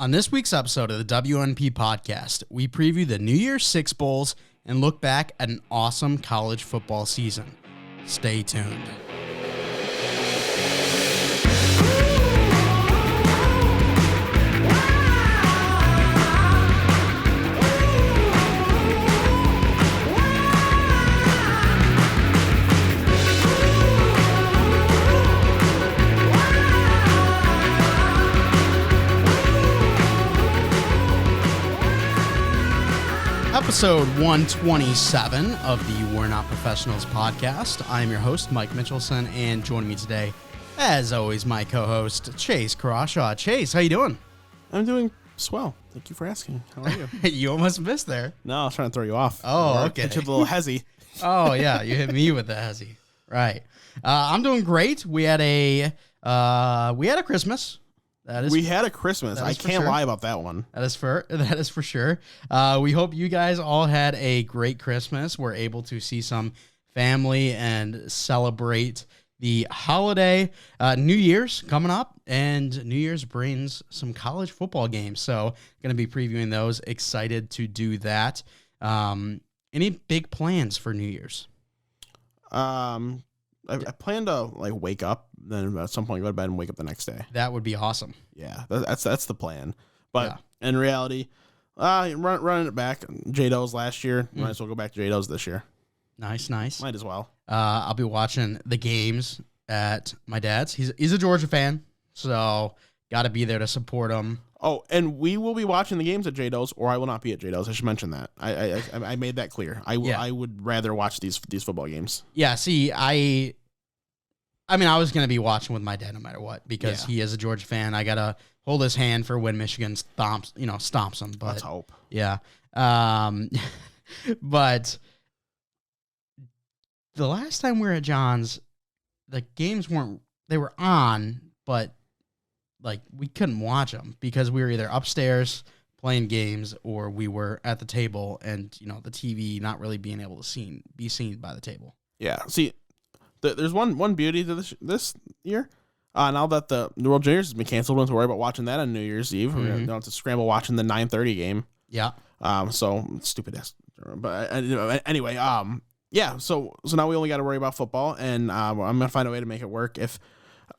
On this week's episode of the WNP podcast, we preview the New Year's Six Bowls and look back at an awesome college football season. Stay tuned. Episode 127 of the We're Not Professionals podcast. I am your host, Mike Mitchelson, and joining me today, as always, my co-host, Chase Carashaw. Chase, how you doing? I'm doing swell. Thank you for asking. How are you? You almost missed there. No, I was trying to throw you off. Oh, okay. Hit you with a little hezzy. Oh, yeah, you hit me with the hezzy. Right. I'm doing great. We had a Christmas. We had a Christmas. I can't lie about that one. That is for sure. We hope you guys all had a great Christmas. We're able to see some family and celebrate the holiday. New Year's coming up, and New Year's brings some college football games. So going to be previewing those. Excited to do that. Any big plans for New Year's? I plan to wake up, then at some point go to bed and wake up the next day. That would be awesome. Yeah, that's the plan. But in reality, running it back, J-Do's last year. Might as well go back to J-Do's this year. Nice. Might as well. I'll be watching the games at my dad's. He's a Georgia fan, so got to be there to support him. Oh, and we will be watching the games at J-Do's, or I will not be at J-Do's. I should mention that. I made that clear. I would rather watch these football games. Yeah, see, I was going to be watching with my dad no matter what, because he is a Georgia fan. I got to hold his hand for when Michigan stomps them. But, let's hope. Yeah. But the last time we were at John's, the games they were on, but we couldn't watch them because we were either upstairs playing games or we were at the table and, the TV not really being able to be seen by the table. Yeah. See, there's one beauty to this year. Now that the World Juniors has been canceled, we don't have to worry about watching that on New Year's Eve. We don't have to scramble watching the 9:30 game. Yeah. So stupid ass. But anyway, yeah. So now we only got to worry about football, and I'm gonna find a way to make it work. If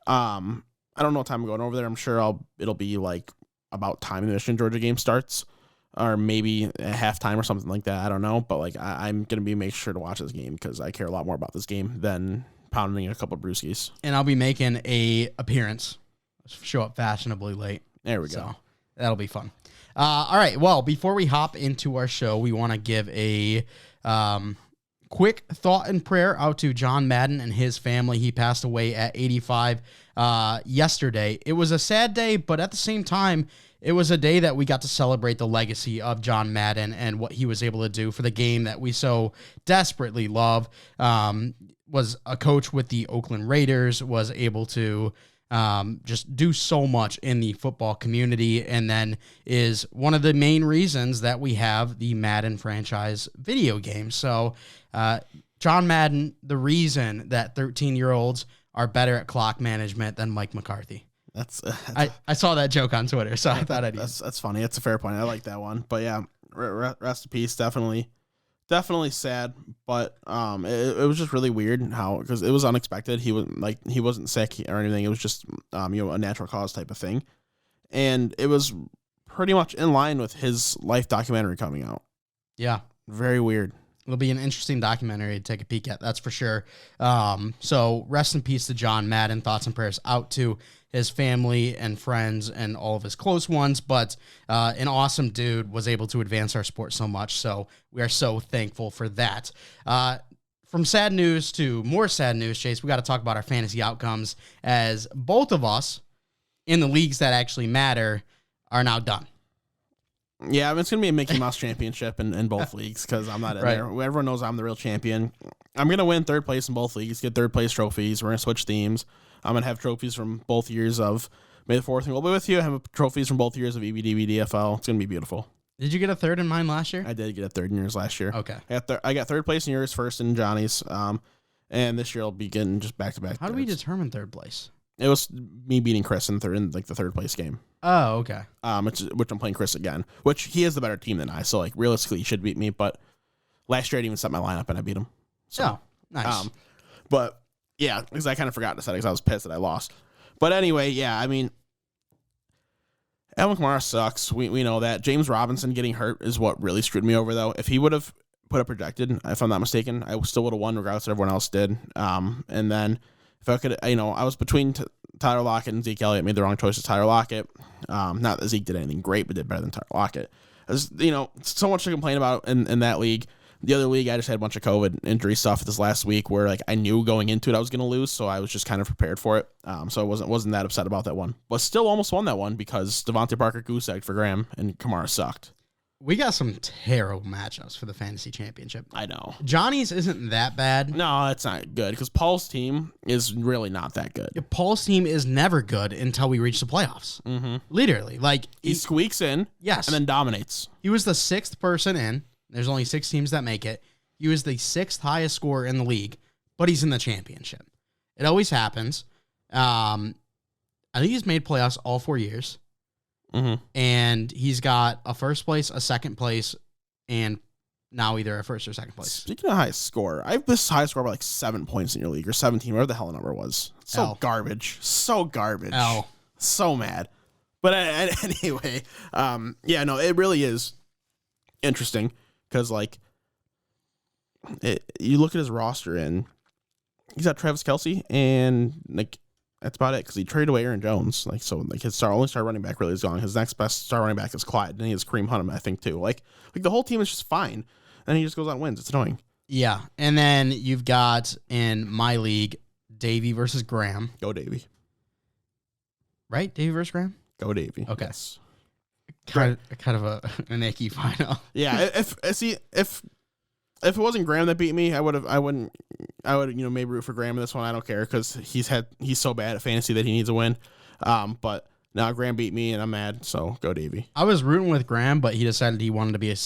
I don't know what time I'm going over there. I'm sure it'll be about time the Michigan Georgia game starts, or maybe at halftime or something like that. I don't know, but I'm gonna make sure to watch this game because I care a lot more about this game than pounding a couple of brewskis. And I'll be making a appearance. Show up fashionably late. There we go. So that'll be fun. All right. Well, before we hop into our show, we want to give a quick thought and prayer out to John Madden and his family. He passed away at 85 yesterday. It was a sad day, but at the same time, it was a day that we got to celebrate the legacy of John Madden and what he was able to do for the game that we so desperately love. Was a coach with the Oakland Raiders, was able to just do so much in the football community, and then is one of the main reasons that we have the Madden franchise video game. So John Madden, the reason that 13-year-olds are better at clock management than Mike McCarthy. I saw that joke on Twitter, so I thought I'd use it. That's funny. That's a fair point. I like that one. But yeah, rest in peace. Definitely sad. But it was just really weird because it was unexpected. He wasn't sick or anything. It was just a natural cause type of thing, and it was pretty much in line with his life documentary coming out. Yeah, very weird. It'll be an interesting documentary to take a peek at, that's for sure. So rest in peace to John Madden. Thoughts and prayers out to his family and friends and all of his close ones. But an awesome dude, was able to advance our sport so much. So we are so thankful for that. From sad news to more sad news, Chase, we got to talk about our fantasy outcomes, as both of us in the leagues that actually matter are now done. Yeah, it's going to be a Mickey Mouse championship in both leagues because I'm not in there. Everyone knows I'm the real champion. I'm going to win third place in both leagues, get third place trophies. We're going to switch themes. I'm going to have trophies from both years of May the 4th and we'll be with you. I have trophies from both years of EBDB DFL. It's going to be beautiful. Did you get a third in mine last year? I did get a third in yours last year. Okay. I got third place in yours, first in Johnny's. And this year I'll be getting just back-to-back. How do we determine third place? It was me beating Chris in the third place game. Oh, okay. Which I'm playing Chris again, which he has the better team than I. So like realistically, he should beat me. But last year I didn't even set my lineup and I beat him. So, oh, nice. But yeah, because I kind of forgot to set it because I was pissed that I lost. But anyway, yeah, I mean, Alvin Kamara sucks. We know that. James Robinson getting hurt is what really screwed me over, though. If he would have put up projected, if I'm not mistaken, I still would have won regardless of what everyone else did. And then if I could, I was between Tyler Lockett and Zeke Elliott. Made the wrong choice with Tyler Lockett. Not that Zeke did anything great, but did better than Tyler Lockett. So much to complain about in that league. The other league, I just had a bunch of COVID injury stuff this last week where like I knew going into it I was going to lose, so I was just kind of prepared for it. So I wasn't that upset about that one, but still almost won that one because Devontae Parker goose-egged for Graham and Kamara sucked. We got some terrible matchups for the fantasy championship. I know. Johnny's isn't that bad. No, it's not good because Paul's team is really not that good. Paul's team is never good until we reach the playoffs. Mm-hmm. Literally, like he squeaks in, yes, and then dominates. He was the 6th person in. There's only 6 teams that make it. He was the 6th highest scorer in the league, but he's in the championship. It always happens. I think he's made playoffs all 4 years. Mm-hmm. And he's got a first place, a second place, and now either a first or second place. Speaking of highest score, I have this highest score by like 7 points in your league or 17, whatever the hell the number was. So garbage. So garbage. So mad. But anyway, yeah, no, it really is interesting because like you look at his roster and he's got Travis Kelce and like that's about it because he traded away Aaron Jones. Like so, like his only star running back really is gone. His next best star running back is Clyde, and he has Kareem Hunt, I think too. Like the whole team is just fine, and he just goes out and wins. It's annoying. Yeah, and then you've got in my league Davey versus Graham. Go Davey. Right, Davey versus Graham. Go Davey. Okay. Yes. Kind of an icky final. Yeah. If it wasn't Graham that beat me, I would maybe root for Graham in this one. I don't care because he's so bad at fantasy that he needs a win. But now Graham beat me and I'm mad. So go Davey. I was rooting with Graham, but he decided he wanted to be a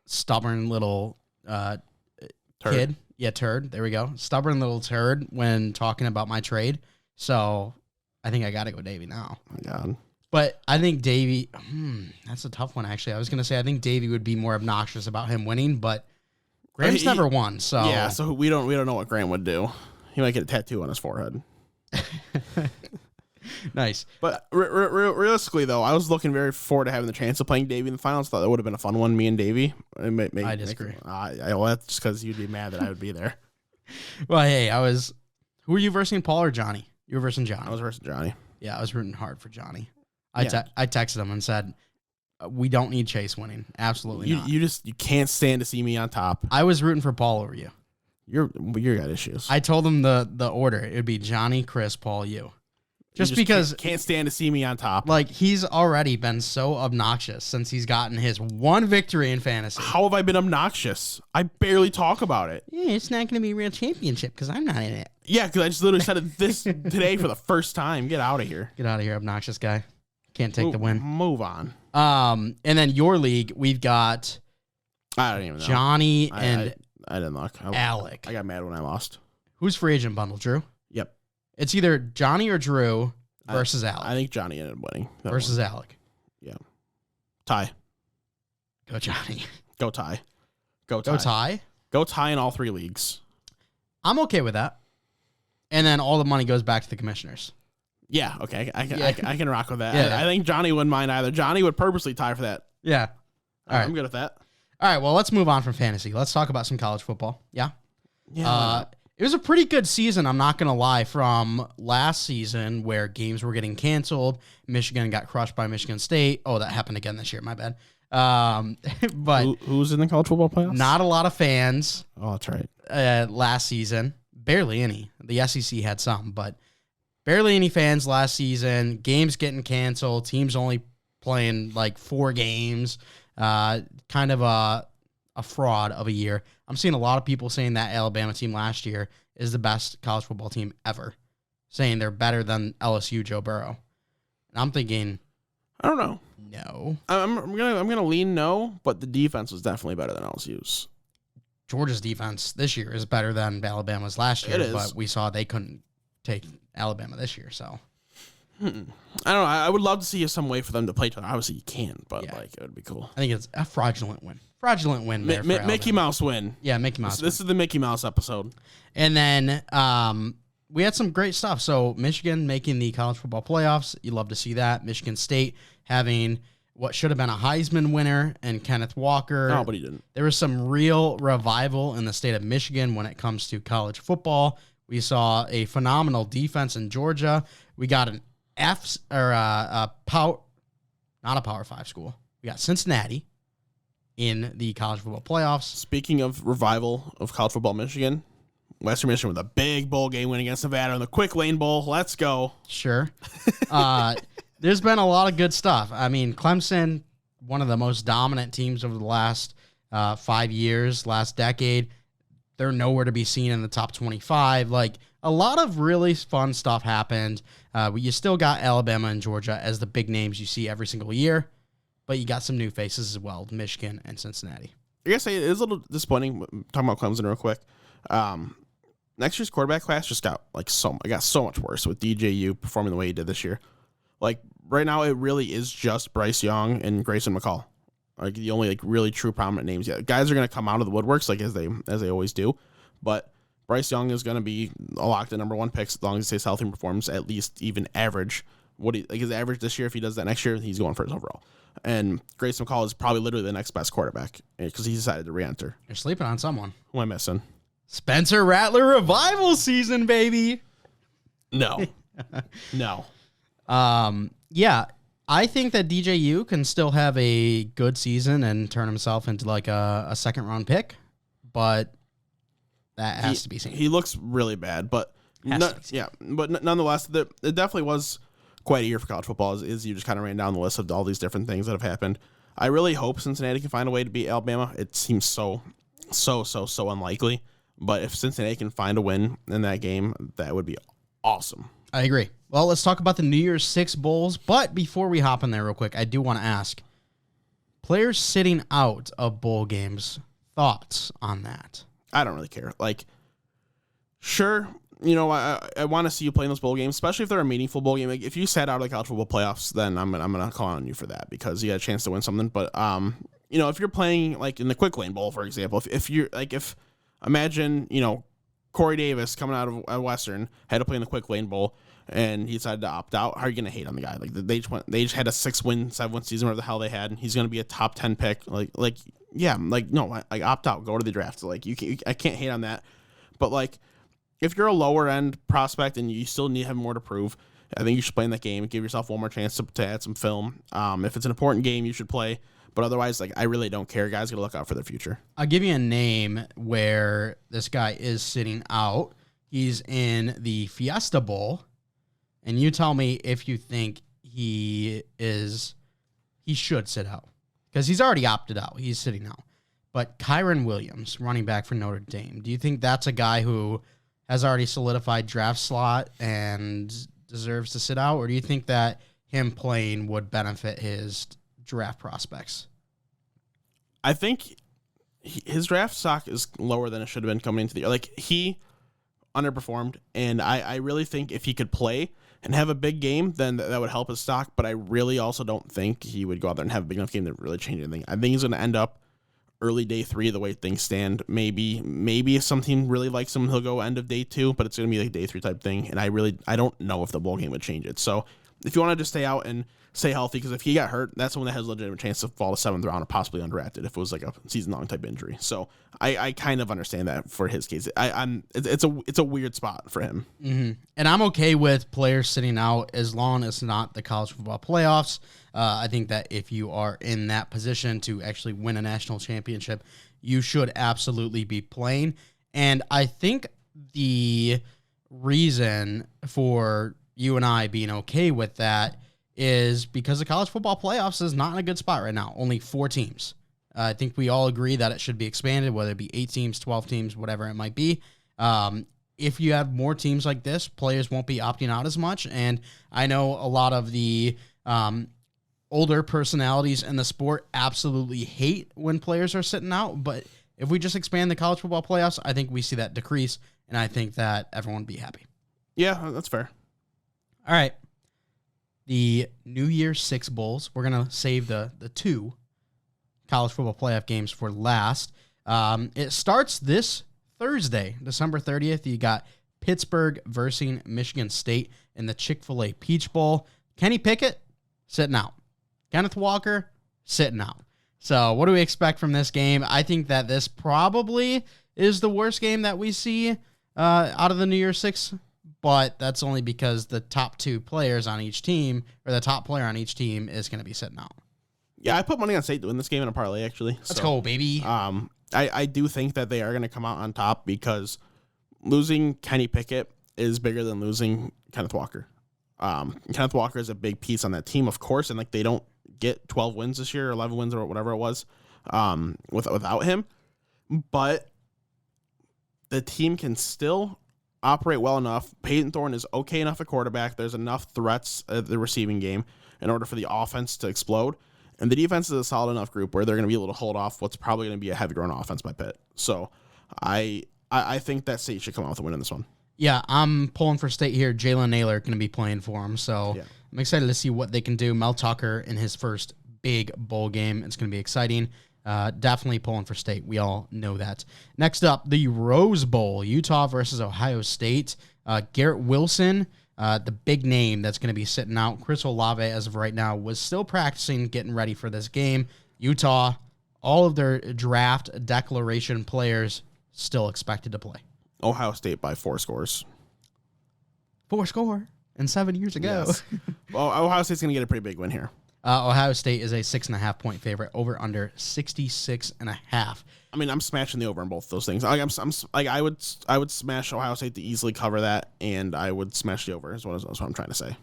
stubborn little kid. Yeah, turd. There we go. Stubborn little turd when talking about my trade. So I think I got to go Davey now. Oh my God. But I think Davey, that's a tough one, actually. I was going to say I think Davey would be more obnoxious about him winning, but Graham's never won. So yeah, so we don't know what Graham would do. He might get a tattoo on his forehead. Nice. But realistically, though, I was looking very forward to having the chance of playing Davey in the finals. Thought that would have been a fun one, me and Davey. I disagree. Well, that's just because you'd be mad that I would be there. Well, hey, who were you versing, Paul or Johnny? You were versing Johnny. I was versing Johnny. Yeah, I was rooting hard for Johnny. I texted him and said, we don't need Chase winning. Absolutely not. You can't stand to see me on top. I was rooting for Paul over you. You got issues. I told him the order. It would be Johnny, Chris, Paul, you. Just because can't stand to see me on top. Like he's already been so obnoxious since he's gotten his one victory in fantasy. How have I been obnoxious? I barely talk about it. Yeah, it's not going to be a real championship because I'm not in it. Yeah, because I just literally said it this today for the first time. Get out of here. Get out of here, obnoxious guy. Can't take the win. Move on. And then your league, we've got I don't even know. Johnny and I didn't look. Alec. I got mad when I lost. Who's free agent bundle, Drew? Yep. It's either Johnny or Drew versus Alec. I think Johnny ended up winning. Versus Alec. Yeah. Tie. Go Johnny. Go tie. Go tie? Go tie in all 3 leagues. I'm okay with that. And then all the money goes back to the commissioners. Yeah, okay. I can rock with that. Yeah. I think Johnny wouldn't mind either. Johnny would purposely tie for that. Yeah. All right. I'm good with that. All right, well, let's move on from fantasy. Let's talk about some college football. Yeah? Yeah. It was a pretty good season, I'm not going to lie, from last season where games were getting canceled. Michigan got crushed by Michigan State. Oh, that happened again this year. My bad. But who's in the college football playoffs? Not a lot of fans. Oh, that's right. Last season. Barely any. The SEC had some, but barely any fans last season. Games getting canceled. Teams only playing like 4 games. Kind of a fraud of a year. I'm seeing a lot of people saying that Alabama team last year is the best college football team ever, saying they're better than LSU Joe Burrow. And I'm thinking, I don't know. No. I'm gonna lean no, but the defense was definitely better than LSU's. Georgia's defense this year is better than Alabama's last year, It is. but we saw they couldn't take Alabama this year. So I don't know. I would love to see some way for them to play each other. Obviously, you can't, but like it would be cool. I think it's a fraudulent win. Fraudulent win there. Mickey Mouse win. Yeah, Mickey Mouse. This is the Mickey Mouse episode. And then we had some great stuff. So Michigan making the college football playoffs. You love to see that. Michigan State having what should have been a Heisman winner and Kenneth Walker. No, but he didn't. There was some real revival in the state of Michigan when it comes to college football. We saw a phenomenal defense in Georgia. We got an not a Power 5 school. We got Cincinnati in the college football playoffs. Speaking of revival of college football, Western Michigan with a big bowl game win against Nevada in the Quick Lane Bowl. Let's go. Sure. There's been a lot of good stuff. I mean, Clemson, one of the most dominant teams over the last 5 years, last decade. They're nowhere to be seen in the top 25. Like, a lot of really fun stuff happened. You still got Alabama and Georgia as the big names you see every single year, but you got some new faces as well, Michigan and Cincinnati. I guess it is a little disappointing, talking about Clemson real quick. Next year's quarterback class just got so much worse with DJU performing the way he did this year. Like, right now, it really is just Bryce Young and Grayson McCall. Like, the only really true prominent names yet. Guys are going to come out of the woodworks as they always do, but Bryce Young is going to be a lock the number one pick as long as he stays healthy and performs at least even average. His average this year, if he does that next year, he's going first overall. And Grayson McCall is probably literally the next best quarterback because he decided to re-enter. You're sleeping on someone. Who am I missing? Spencer Rattler revival season, baby. No. No. Yeah, I think that DJU can still have a good season and turn himself into a second round pick, but that has to be seen. He looks really bad, but nonetheless, it definitely was quite a year for college football. As you just kind of ran down the list of all these different things that have happened. I really hope Cincinnati can find a way to beat Alabama. It seems so unlikely, but if Cincinnati can find a win in that game, that would be awesome. I agree. Well, let's talk about the New Year's Six Bowls, but before we hop in there real quick, I do want to ask, players sitting out of bowl games, thoughts on that? I don't really care. Sure, I want to see you play in those bowl games, especially if they're a meaningful bowl game. Like, if you sat out of the college football playoffs, then I'm gonna call on you for that because you got a chance to win something. But if you're playing in the Quick Lane Bowl, for example, if imagine Corey Davis coming out of Western had to play in the Quick Lane Bowl and he decided to opt out, how are you gonna hate on the guy? They just had a 6-win, 7-win season, whatever the hell they had. He's gonna be a top 10 pick. No, opt out, go to the draft. I can't hate on that. But if you're a lower end prospect and you still have more to prove, I think you should play in that game. Give yourself one more chance to add some film. If it's an important game, you should play. But otherwise, I really don't care. Guys got to look out for their future. I'll give you a name where this guy is sitting out. He's in the Fiesta Bowl. And you tell me if you think he should sit out. Because he's already opted out. He's sitting out. But Kyron Williams, running back for Notre Dame, do you think that's a guy who has already solidified draft slot and deserves to sit out? Or do you think that him playing would benefit his draft prospects? I think his draft stock is lower than it should have been coming into the year. He underperformed, and I really think if he could play and have a big game, then that would help his stock. But I really also don't think he would go out there and have a big enough game to really change anything. I think he's going to end up early day 3 the way things stand. Maybe if some team really likes him, he'll go end of day 2, but it's going to be day 3 type thing. And I don't know if the bowl game would change it. So if you want to just stay out and stay healthy, because if he got hurt, that's when that has a legitimate chance to fall to 7th round or possibly undrafted if it was a season-long type injury. So I kind of understand that for his case. It's a weird spot for him. Mm-hmm. And I'm okay with players sitting out as long as it's not the college football playoffs. I think that if you are in that position to actually win a national championship, you should absolutely be playing. And I think the reason for you and I being okay with that is because the college football playoffs is not in a good spot right now. Only 4 teams. I think we all agree that it should be expanded, whether it be 8 teams, 12 teams, whatever it might be. If you have more teams like this, players won't be opting out as much. And I know a lot of the older personalities in the sport absolutely hate when players are sitting out. But if we just expand the college football playoffs, I think we see that decrease. And I think that everyone would be happy. Yeah, that's fair. All right. the New Year's Six Bowls. We're going to save the two college football playoff games for last. It starts this Thursday, December 30th. You got Pittsburgh versus Michigan State in the Chick-fil-A Peach Bowl. Kenny Pickett, sitting out. Kenneth Walker, sitting out. So what do we expect from this game? I think that this probably is the worst game that we see out of the New Year's Six, but that's only because the top two players on each team, or the top player on each team, is going to be sitting out. Yeah, I put money on State to win this game in a parlay, actually. Let's go, baby. I do think that they are going to come out on top because losing Kenny Pickett is bigger than losing Kenneth Walker. Kenneth Walker is a big piece on that team, of course, and like they don't get 12 wins this year, or 11 wins, or whatever it was, without him. But the team can still operate well enough. Peyton Thorne is okay enough at quarterback. There's enough threats at the receiving game in order for the offense to explode. And the defense is a solid enough group where they're going to be able to hold off what's probably going to be a heavy run offense by Pitt. So I think that State should come out with a win in this one. Yeah, I'm pulling for State here. Jalen Naylor going to be playing for him. So yeah. I'm excited to see what they can do. Mel Tucker in his first big bowl game. It's going to be exciting. Definitely pulling for State. We all know that. Next up, the Rose Bowl, Utah versus Ohio State. Garrett Wilson, the big name that's going to be sitting out. Chris Olave, as of right now, was still practicing, getting ready for this game. Utah, all of their draft declaration players still expected to play. Ohio State by 4 scores. 4 score and 7 years ago. Yes. Well, Ohio State's going to get a pretty big win here. Ohio State is a 6.5 point favorite, over under 66.5. I mean, I'm smashing the over on both those things. I would smash Ohio State to easily cover that, and I would smash the over. Is what I'm trying to say.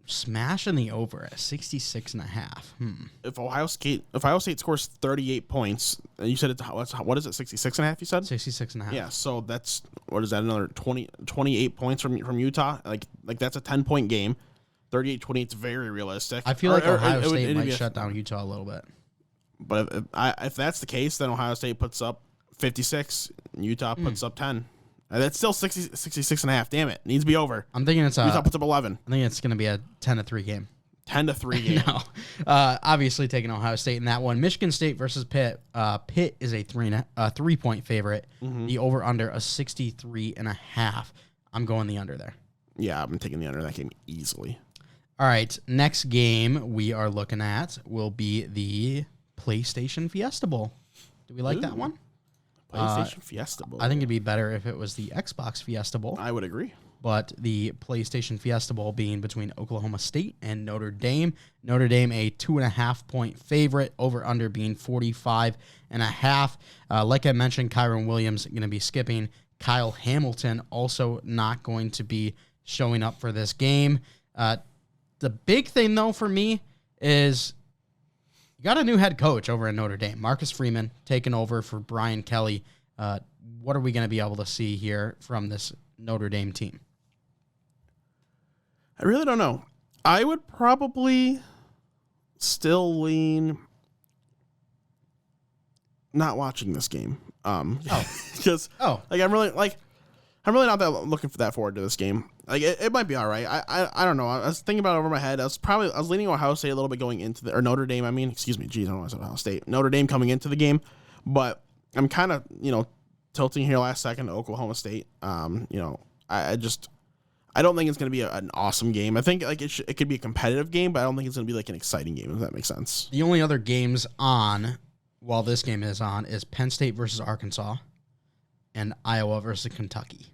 Smashing the over at 66.5. If Ohio State scores 38 points, you said it's what is it? 66.5. You said 66.5. Yeah. So that's what is that? Another 28 points from Utah. Like that's a 10-point game. 38-28 is very realistic. I feel like Ohio State might shut down Utah a little bit. But if that's the case, then Ohio State puts up 56, and Utah puts up 10. And that's still 66.5. Damn it. Needs to be over. I'm thinking Utah puts up 11. I think it's going to be a 10-3 game. 10-3 game. No. Obviously taking Ohio State in that one. Michigan State versus Pitt. Pitt is a 3-point favorite. Mm-hmm. The over-under a 63.5. I'm going the under there. Yeah, I'm taking the under that game easily. All right, next game we are looking at will be the PlayStation Fiesta Bowl. Do we like that one? PlayStation Fiesta Bowl. I think it'd be better if it was the Xbox Fiesta Bowl. I would agree. But the PlayStation Fiesta Bowl being between Oklahoma State and Notre Dame. Notre Dame a 2.5 point favorite, over under being 45.5. Like I mentioned, Kyron Williams going to be skipping. Kyle Hamilton also not going to be showing up for this game. The big thing, though, for me is you got a new head coach over in Notre Dame. Marcus Freeman taking over for Brian Kelly. What are we going to be able to see here from this Notre Dame team? I really don't know. I would probably still lean not watching this game. Because I'm really not that looking for that forward to this game. Like it might be all right. I don't know. I was thinking about it over my head. I was leaning Ohio State a little bit going into or Notre Dame. I mean, excuse me. Geez, I don't know why I said Ohio State. Notre Dame coming into the game, but I'm kind of tilting here last second to Oklahoma State. I don't think it's going to be an awesome game. I think like it could be a competitive game, but I don't think it's going to be like an exciting game. If that makes sense. The only other games on while this game is on is Penn State versus Arkansas and Iowa versus Kentucky.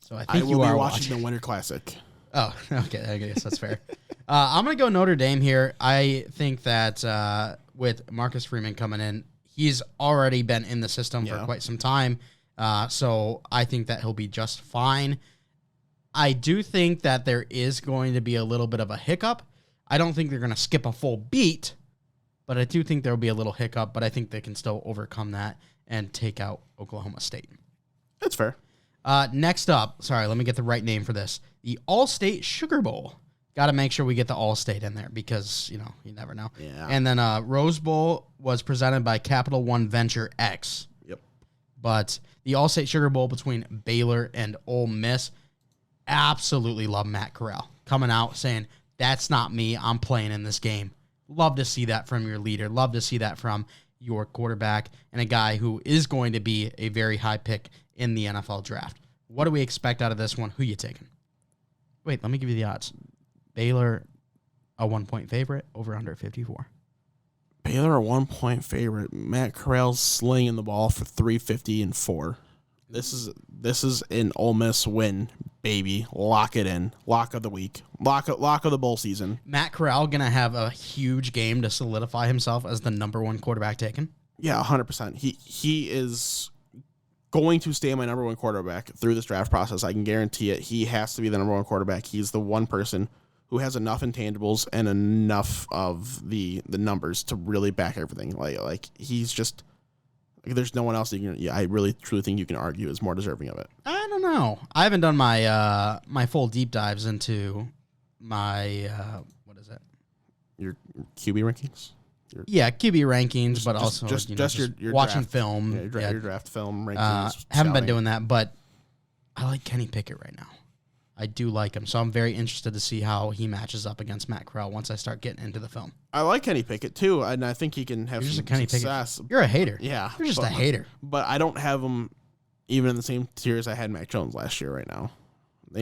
So I think you are watching the Winter Classic. Oh, okay. I guess that's fair. I'm going to go Notre Dame here. I think that with Marcus Freeman coming in, he's already been in the system for quite some time. So I think that he'll be just fine. I do think that there is going to be a little bit of a hiccup. I don't think they're going to skip a full beat, but I do think there will be a little hiccup, but I think they can still overcome that and take out Oklahoma State. That's fair. Next up, sorry, let me get the right name for this. The All-State Sugar Bowl. Got to make sure we get the All-State in there because, you never know. Yeah. And then Rose Bowl was presented by Capital One Venture X. Yep. But the All-State Sugar Bowl between Baylor and Ole Miss, absolutely love Matt Corral coming out saying, that's not me. I'm playing in this game. Love to see that from your leader. Love to see that from your quarterback and a guy who is going to be a very high pick in the NFL draft. What do we expect out of this one? Who you taking? Wait, let me give you the odds. Baylor, a 1-point favorite, over under 54. Baylor, a 1-point favorite. Matt Corral's slinging the ball for 350 and 4. This is an Ole Miss win, baby. Lock it in. Lock of the week. Lock of the bowl season. Matt Corral going to have a huge game to solidify himself as the number one quarterback taken? Yeah, 100%. He is going to stay my number one quarterback through this draft process. I can guarantee it. He has to be the number one quarterback. He's the one person who has enough intangibles and enough of the numbers to really back everything. Like he's just... there's no one else that I really truly think you can argue is more deserving of it. I don't know. I haven't done my my full deep dives into my what is it? Your QB rankings. QB rankings, but also just your watching draft, film. Your draft film rankings. Haven't been doing that, but I like Kenny Pickett right now. I do like him, so I'm very interested to see how he matches up against Matt Corral once I start getting into the film. I like Kenny Pickett too, and I think he can have some success. Pickett. You're a hater. Yeah, you're just a hater. But I don't have him even in the same tier as I had Mac Jones last year. Right now,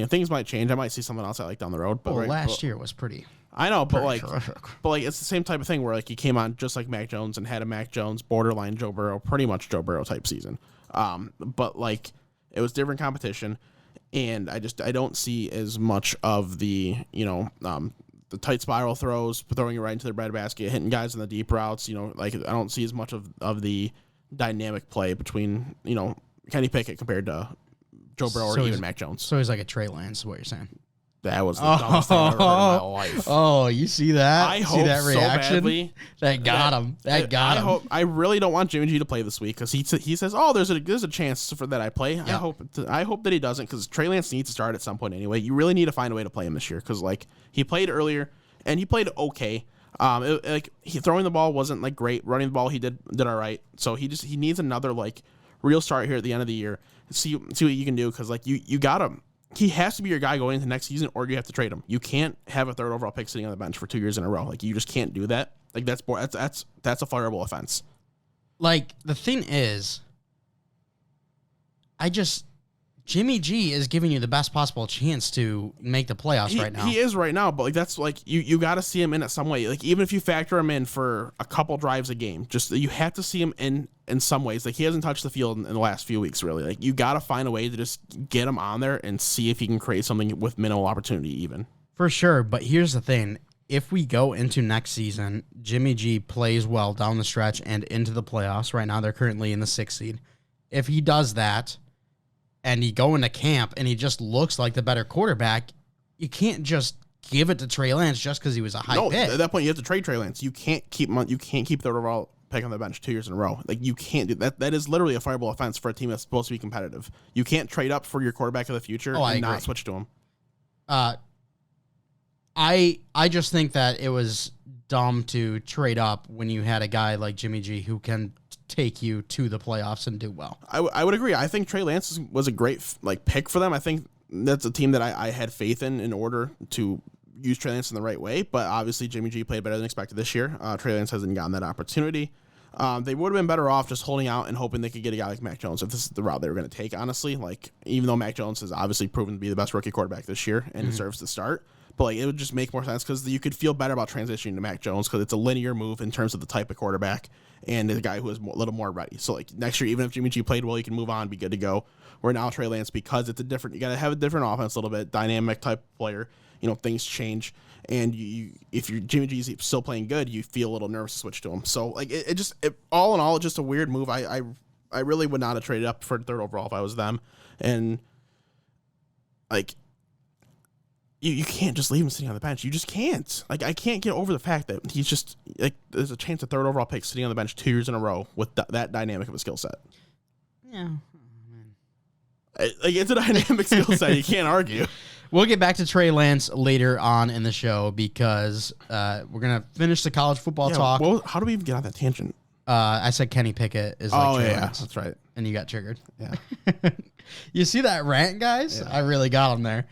things might change. I might see someone else I like down the road. But last year was pretty. I know, but terrific. It's the same type of thing where like he came on just like Mac Jones and had a Mac Jones borderline Joe Burrow, pretty much Joe Burrow type season. But like it was different competition. And I don't see as much of the, the tight spiral throws, throwing it right into the breadbasket, hitting guys in the deep routes. I don't see as much of the dynamic play between, Kenny Pickett compared to Joe Burrow or even Mac Jones. So he's like a Trey Lance, is what you're saying. That was the dumbest thing I've ever heard in my life. Oh, you see that? I hope that reaction? So badly. That got him. I really don't want Jimmy G to play this week because he says, "Oh, there's a chance for that I play." Yeah. I hope that he doesn't because Trey Lance needs to start at some point anyway. You really need to find a way to play him this year because he played earlier and he played okay. Throwing the ball wasn't like great. Running the ball he did all right. So he needs another real start here at the end of the year. See what you can do because you got him. He has to be your guy going into next season, or you have to trade him. You can't have a third overall pick sitting on the bench for 2 years in a row. You just can't do that. That's a fireable offense. The thing is, Jimmy G is giving you the best possible chance to make the playoffs right now. He is right now, but that's you got to see him in it some way. Even if you factor him in for a couple drives a game, just you have to see him in some ways. He hasn't touched the field in the last few weeks, really. You got to find a way to just get him on there and see if he can create something with minimal opportunity even. For sure, but here's the thing. If we go into next season, Jimmy G plays well down the stretch and into the playoffs. Right now, they're currently in the 6th seed. If he does that, and you go into camp and he just looks like the better quarterback, you can't just give it to Trey Lance just because he was a high pick. At that point, you have to trade Trey Lance. You can't keep the overall pick on the bench 2 years in a row. You can't do that. That is literally a fireable offense for a team that's supposed to be competitive. You can't trade up for your quarterback of the future and not switch to him. I just think that it was dumb to trade up when you had a guy like Jimmy G who can take you to the playoffs and do well. I would agree. I think Trey Lance was a great pick for them. I think that's a team that I had faith in order to use Trey Lance in the right way. But obviously Jimmy G played better than expected this year. Trey Lance hasn't gotten that opportunity. They would have been better off just holding out and hoping they could get a guy like Mac Jones if this is the route they were going to take, honestly. Even though Mac Jones has obviously proven to be the best rookie quarterback this year and deserves to start. But it would just make more sense because you could feel better about transitioning to Mac Jones because it's a linear move in terms of the type of quarterback and the guy who is a little more ready. So next year, even if Jimmy G played well, he can move on, be good to go. Where now Trey Lance, because it's you got to have a different offense a little bit, dynamic type player. Things change, and if Jimmy G's still playing good, you feel a little nervous to switch to him. So all in all, it's just a weird move. I really would not have traded up for third overall if I was them, and You can't just leave him sitting on the bench. You just can't. I can't get over the fact that he's just there's a chance a third overall pick sitting on the bench 2 years in a row with that dynamic of a skill set. Yeah, it's a dynamic skill set. You can't argue. We'll get back to Trey Lance later on in the show because we're gonna finish the college football talk. Well, how do we even get on that tangent? I said Kenny Pickett is like Trey Lance, that's right. and you got triggered. Yeah. You see that rant, guys? Yeah. I really got him there.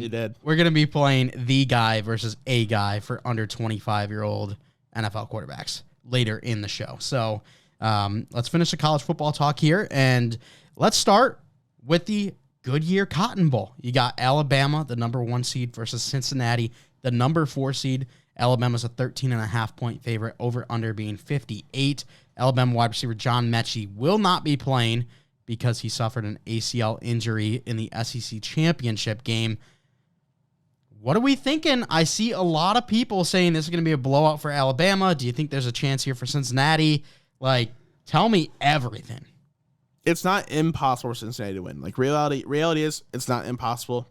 You did. We're going to be playing the guy versus a guy for under 25-year-old NFL quarterbacks later in the show. So let's finish the college football talk here, and let's start with the Goodyear Cotton Bowl. You got Alabama, the number 1 seed, versus Cincinnati, the number 4 seed. Alabama's a 13.5-point favorite, over under being 58. Alabama wide receiver John Mechie will not be playing because he suffered an ACL injury in the SEC championship game. What are we thinking? I see a lot of people saying this is going to be a blowout for Alabama. Do you think there's a chance here for Cincinnati? Like, tell me everything. It's not impossible for Cincinnati to win. Like, reality is it's not impossible,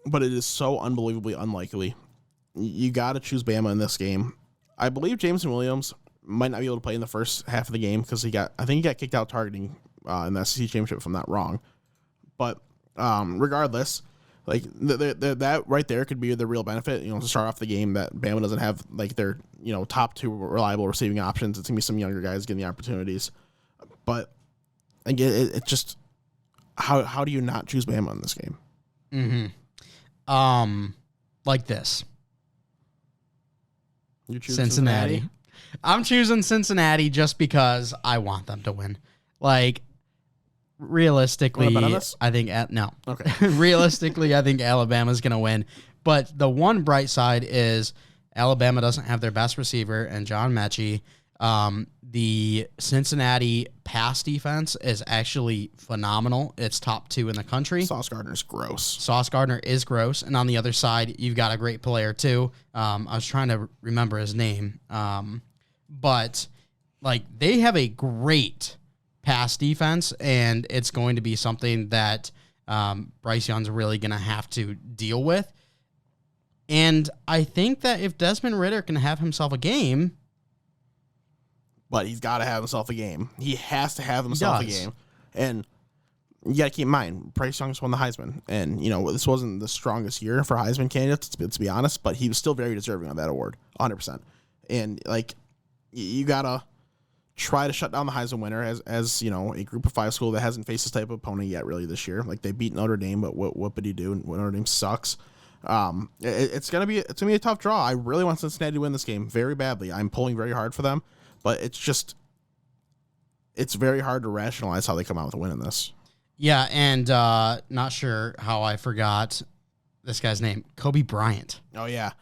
but it is so unbelievably unlikely. You got to choose Bama in this game. I believe Jameson Williams might not be able to play in the first half of the game because I think he got kicked out targeting in the SEC championship, if I'm not wrong. But regardless, like that right there could be the real benefit. To start off the game, that Bama doesn't have like their top 2 reliable receiving options. It's gonna be some younger guys getting the opportunities. But again, it just how do you not choose Bama in this game? Like this. You choose Cincinnati. I'm choosing Cincinnati just because I want them to win. Like, realistically, Wanna bet on this? I think no. Okay. Realistically, I think Alabama's going to win. But the one bright side is Alabama doesn't have their best receiver, and John Mechie. The Cincinnati pass defense is actually phenomenal. It's top 2 in the country. Sauce Gardner's gross. Sauce Gardner is gross. And on the other side, you've got a great player, too. I was trying to remember his name. But, like, they have a great pass defense, and it's going to be something that Bryce Young's really going to have to deal with. And I think that if Desmond Ridder can have himself a game... But he's got to have himself a game. He has to have himself a game. And you got to keep in mind, Bryce Young just won the Heisman. And, this wasn't the strongest year for Heisman candidates, to be honest, but he was still very deserving of that award, 100%. And, like, you got to try to shut down the Heisman winner as a group of 5 school that hasn't faced this type of opponent yet, really, this year. Like, they beat Notre Dame, but what did he do? Notre Dame sucks. It's gonna be a tough draw. I really want Cincinnati to win this game very badly. I'm pulling very hard for them. But it's very hard to rationalize how they come out with a win in this. Yeah, and not sure how I forgot this guy's name, Kobe Bryant. Oh, yeah.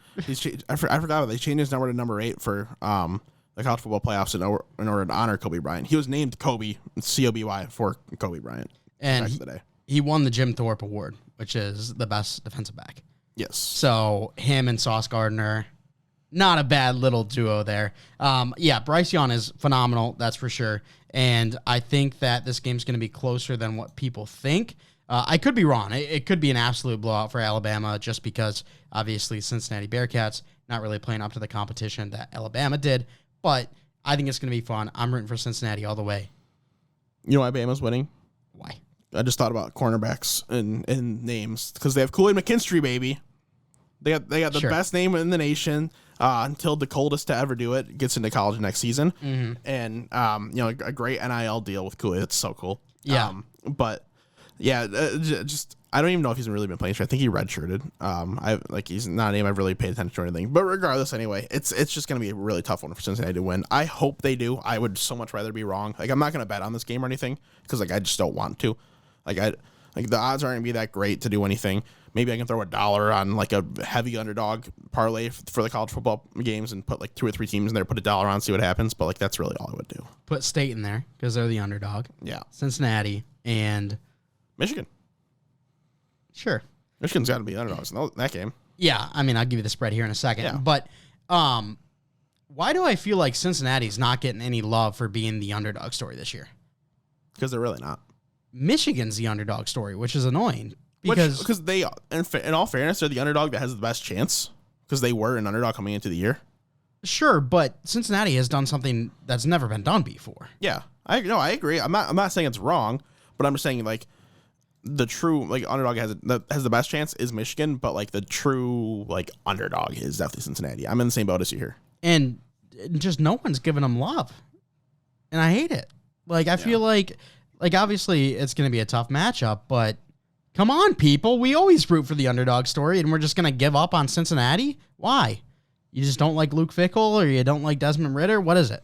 I forgot they changed his number to number 8 for the college football playoffs in order to honor Kobe Bryant. He was named Kobe, C-O-B-Y, for Kobe Bryant. And he won the Jim Thorpe Award, which is the best defensive back. Yes. So him and Sauce Gardner... Not a bad little duo there. Bryce Young is phenomenal, that's for sure. And I think that this game's going to be closer than what people think. I could be wrong. It could be an absolute blowout for Alabama just because, obviously, Cincinnati Bearcats not really playing up to the competition that Alabama did. But I think it's going to be fun. I'm rooting for Cincinnati all the way. You know why Bama's winning? Why? I just thought about cornerbacks and names because they have Kool-Aid McKinstry, baby. They got the best name in the nation. Until the coldest to ever do it gets into college next season. Mm-hmm. And, a great NIL deal with Kool-Aid. It's so cool. Yeah. Just, I don't even know if he's really been playing. I think he redshirted. He's not a name I've really paid attention to or anything. But regardless, anyway, it's just going to be a really tough one for Cincinnati to win. I hope they do. I would so much rather be wrong. Like, I'm not going to bet on this game or anything because, I just don't want to. The odds aren't going to be that great to do anything. Maybe I can throw $1 on a heavy underdog parlay for the college football games and put 2 or 3 teams in there, put $1 on, see what happens. But that's really all I would do. Put State in there because they're the underdog. Yeah. Cincinnati and Michigan. Sure. Michigan's got to be underdogs in that game. Yeah. I mean, I'll give you the spread here in a second. Yeah. But why do I feel like Cincinnati's not getting any love for being the underdog story this year? Because they're really not. Michigan's the underdog story, which is annoying. Because they, in all fairness, they're the underdog that has the best chance because they were an underdog coming into the year. Sure, but Cincinnati has done something that's never been done before. Yeah, I agree. I'm not saying it's wrong, but I'm just saying the true underdog that has the best chance is Michigan, but the true underdog is definitely Cincinnati. I'm in the same boat as you here, and just no one's giving them love. and I hate it. Like, I feel like obviously it's going to be a tough matchup, but come on, people. We always root for the underdog story, and we're just going to give up on Cincinnati? Why? You just don't like Luke Fickell, or you don't like Desmond Ridder? What is it?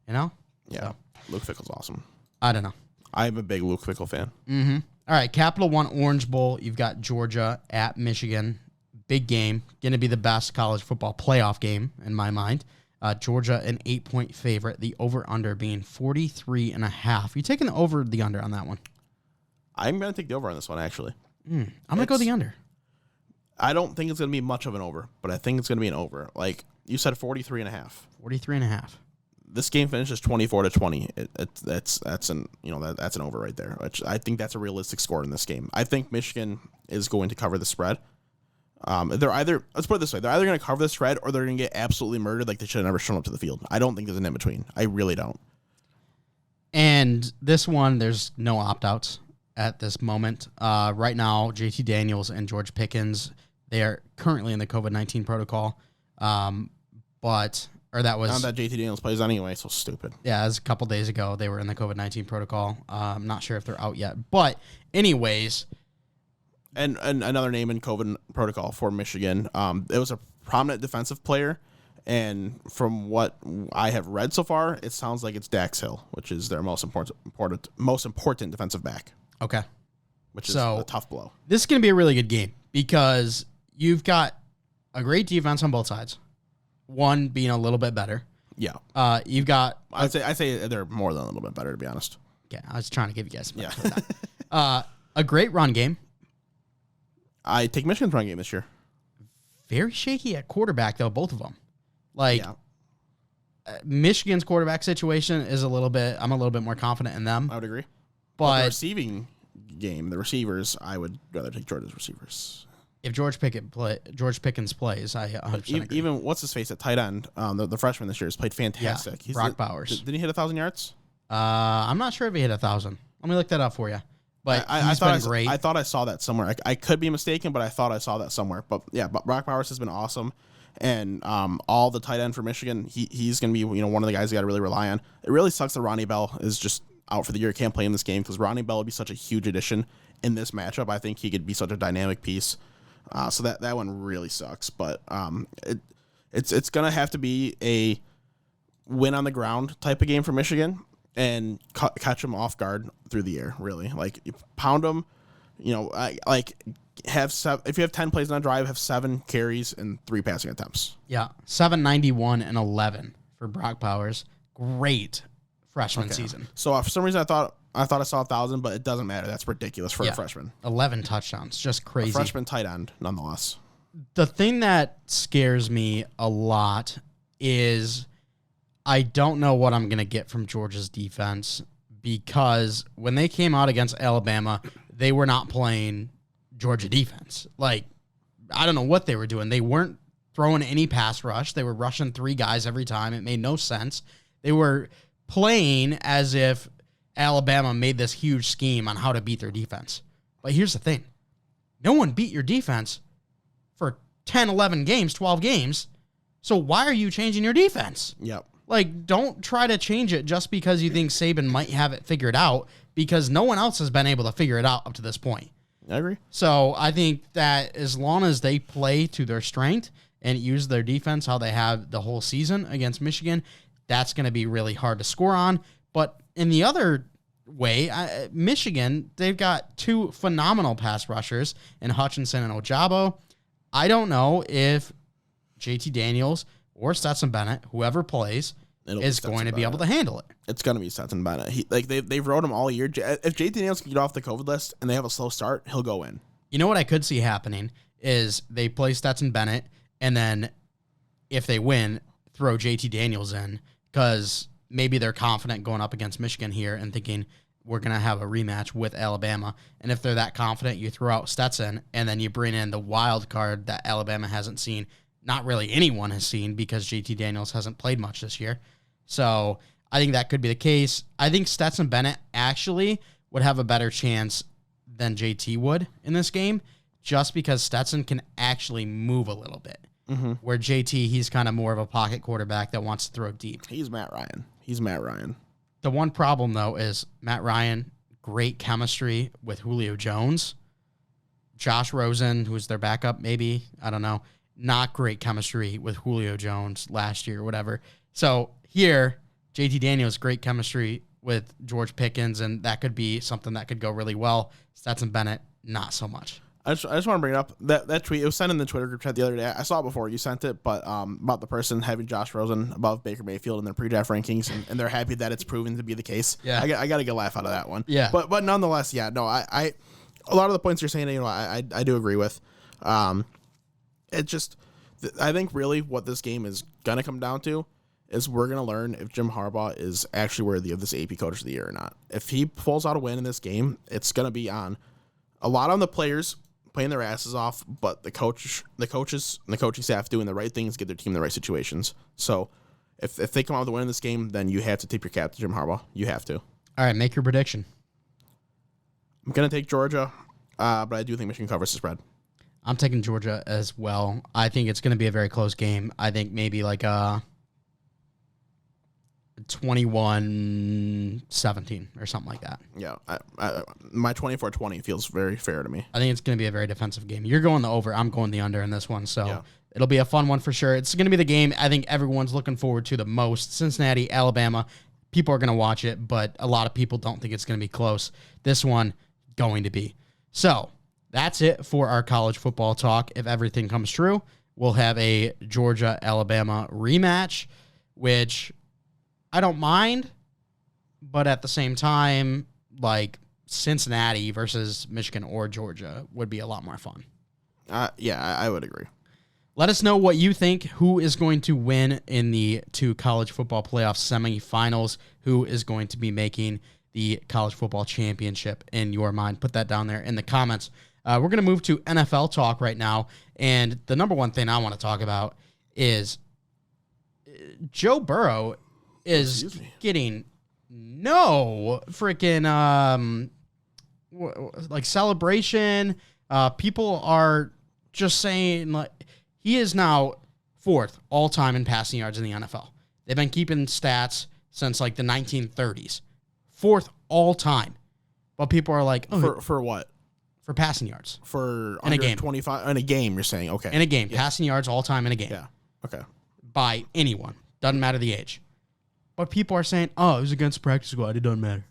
You know? Yeah. So, Luke Fickell's awesome. I don't know. I'm a big Luke Fickell fan. Mm-hmm. All right, Capital One Orange Bowl. You've got Georgia at Michigan. Big game. Going to be the best college football playoff game in my mind. Georgia, an 8-point favorite. The over-under being 43.5. You taking the over the under on that one? I'm going to take the over on this one, actually. I'm going to go the under. I don't think it's going to be much of an over, but I think it's going to be an over. Like you said, 43.5. 43.5. This game finishes 24-20. That's an over right there. Which I think that's a realistic score in this game. I think Michigan is going to cover the spread. Let's put it this way: they're either going to cover the spread or they're going to get absolutely murdered, like they should have never shown up to the field. I don't think there's an in between. I really don't. And this one, there's no opt-outs at this moment. Right now, JT Daniels and George Pickens, they are currently in the COVID-19 protocol. That was... Not that JT Daniels plays anyway, so stupid. Yeah, it was a couple days ago. They were in the COVID-19 protocol. I'm not sure if they're out yet. But anyways... And another name in COVID protocol for Michigan. It was a prominent defensive player, and from what I have read so far, it sounds like it's Dax Hill, which is their most important defensive back. Okay. Which is a tough blow. This is going to be a really good game because you've got a great defense on both sides. One being a little bit better. Yeah. You've got... I'd say they're more than a little bit better, to be honest. Yeah, I was trying to give you guys some a great run game. I take Michigan's run game this year. Very shaky at quarterback, though, both of them. Michigan's quarterback situation is I'm a little bit more confident in them. I would agree. But the receiving game, the receivers, I would rather take Georgia's receivers. If George Pickens plays, I 100% agree. Even what's his face at tight end, the freshman this year has played fantastic. Yeah, Brock Bowers. Didn't he hit 1,000 yards? I'm not sure if he hit 1,000. Let me look that up for you. But he's been great. I thought I saw that somewhere. I could be mistaken, but I thought I saw that somewhere. But yeah, Brock Bowers has been awesome, and all the tight end for Michigan, he's going to be one of the guys you got to really rely on. It really sucks that Ronnie Bell is just out for the year, can't play in this game because Ronnie Bell would be such a huge addition in this matchup. I think he could be such a dynamic piece. So that one really sucks. But it's going to have to be a win on the ground type of game for Michigan. And catch them off guard through the air, really. Like, you pound them, if you have 10 plays on a drive, have 7 carries and 3 passing attempts. Yeah, 791 and 11 for Brock Bowers. Great freshman season. So for some reason I thought I saw 1,000, but it doesn't matter. That's ridiculous for a freshman. 11 touchdowns, just crazy. A freshman tight end, nonetheless. The thing that scares me a lot is... I don't know what I'm going to get from Georgia's defense because when they came out against Alabama, they were not playing Georgia defense. Like, I don't know what they were doing. They weren't throwing any pass rush. They were rushing 3 guys every time. It made no sense. They were playing as if Alabama made this huge scheme on how to beat their defense. But here's the thing. No one beat your defense for 10, 11 games, 12 games. So why are you changing your defense? Yep. Like, don't try to change it just because you think Saban might have it figured out, because no one else has been able to figure it out up to this point. I agree. So I think that as long as they play to their strength and use their defense how they have the whole season against Michigan, that's going to be really hard to score on. But in the other way, Michigan, they've got 2 phenomenal pass rushers in Hutchinson and Ojabo. I don't know if JT Daniels or Stetson Bennett, whoever plays, is going to be able to handle it. It's going to be Stetson Bennett. They've rode him all year. If JT Daniels can get off the COVID list and they have a slow start, he'll go in. You know what I could see happening is they play Stetson Bennett, and then if they win, throw JT Daniels in, because maybe they're confident going up against Michigan here and thinking we're going to have a rematch with Alabama. And if they're that confident, you throw out Stetson, and then you bring in the wild card that Alabama hasn't seen. Not really anyone has seen, because JT Daniels hasn't played much this year. So I think that could be the case. I think Stetson Bennett actually would have a better chance than JT would in this game, just because Stetson can actually move a little bit. Mm-hmm. Where JT, he's kind of more of a pocket quarterback that wants to throw deep. He's Matt Ryan. The one problem, though, is Matt Ryan, great chemistry with Julio Jones. Josh Rosen, who's their backup, maybe, I don't know, not great chemistry with Julio Jones last year or whatever. So here, JT Daniels, great chemistry with George Pickens, and that could be something that could go really well. Stetson Bennett, not so much. I just want to bring it up. That tweet, it was sent in the Twitter group chat the other day. I saw it before you sent it, but about the person having Josh Rosen above Baker Mayfield in their pre-draft rankings, and they're happy that it's proven to be the case. Yeah. I got a good laugh out of that one. Yeah. But nonetheless, yeah, no, I a lot of the points you're saying, I do agree with. It just, I think really what this game is going to come down to is we're going to learn if Jim Harbaugh is actually worthy of this AP Coach of the Year or not. If he pulls out a win in this game, it's going to be on a lot on the players playing their asses off, but the coaches and the coaching staff doing the right things, get their team in the right situations. So if they come out with a win in this game, then you have to tip your cap to Jim Harbaugh. You have to. All right, make your prediction. I'm going to take Georgia, but I do think Michigan covers the spread. I'm taking Georgia as well. I think it's going to be a very close game. I think maybe like a 21-17 or something like that. Yeah, my 24-20 feels very fair to me. I think it's going to be a very defensive game. You're going the over. I'm going the under in this one. So Yeah. It'll be a fun one for sure. It's going to be the game I think everyone's looking forward to the most. Cincinnati, Alabama. People are going to watch it, but a lot of people don't think it's going to be close. This one going to be. So that's it for our college football talk. If everything comes true, we'll have a Georgia-Alabama rematch, which I don't mind, but at the same time, like Cincinnati versus Michigan or Georgia would be a lot more fun. Yeah, I would agree. Let us know what you think. Who is going to win in the two college football playoff semifinals? Who is going to be making the college football championship in your mind? Put that down there in the comments. We're going to move to NFL talk right now. And the number one thing I want to talk about is Joe Burrow is getting no freaking like celebration. People are just saying like he is now fourth all time in passing yards in the NFL. They've been keeping stats since like the 1930s. Fourth all time. But people are like, oh, for what? For passing yards. For in a game. 25 in a game, you're saying, okay. In a game. Yeah. Passing yards all time in a game. Yeah. Okay. By anyone. Doesn't matter the age. But people are saying, oh, it was against practice squad. It doesn't matter.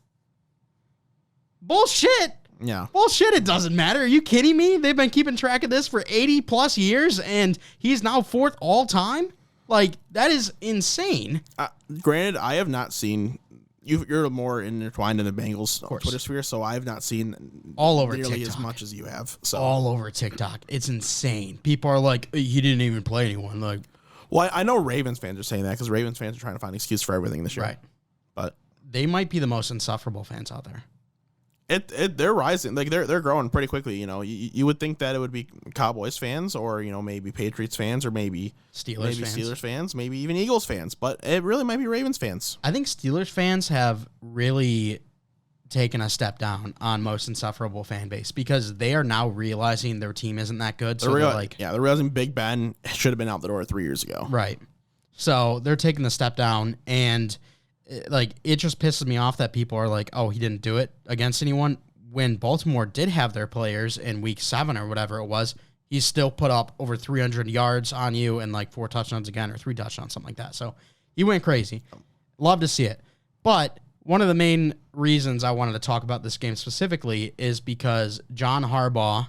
Bullshit. Yeah. Bullshit. It doesn't matter. Are you kidding me? They've been keeping track of this for 80 plus years, and he's now fourth all time? Like, that is insane. Granted, I have not seen... You're more intertwined in the Bengals Twitter sphere, so I have not seen all over nearly TikTok. as much as you have. So all over TikTok. It's insane. People are like, he didn't even play anyone. Like, well, I know Ravens fans are saying that because Ravens fans are trying to find an excuse for everything this year. Right. But they might be the most insufferable fans out there. They're rising. Like they're growing pretty quickly. You know, you would think that it would be Cowboys fans or, you know, maybe Patriots fans or maybe Steelers fans, maybe even Eagles fans, but it really might be Ravens fans. I think Steelers fans have really taken a step down on most insufferable fan base because they are now realizing their team isn't that good. So they're realizing Big Ben should have been out the door 3 years ago. Right. So they're taking the step down, and like it just pisses me off that people are like, oh, he didn't do it against anyone. When Baltimore did have their players in week 7 or whatever it was, he still put up over 300 yards on you and like 4 touchdowns again or 3 touchdowns, something like that. So he went crazy. Love to see it. But one of the main reasons I wanted to talk about this game specifically is because John Harbaugh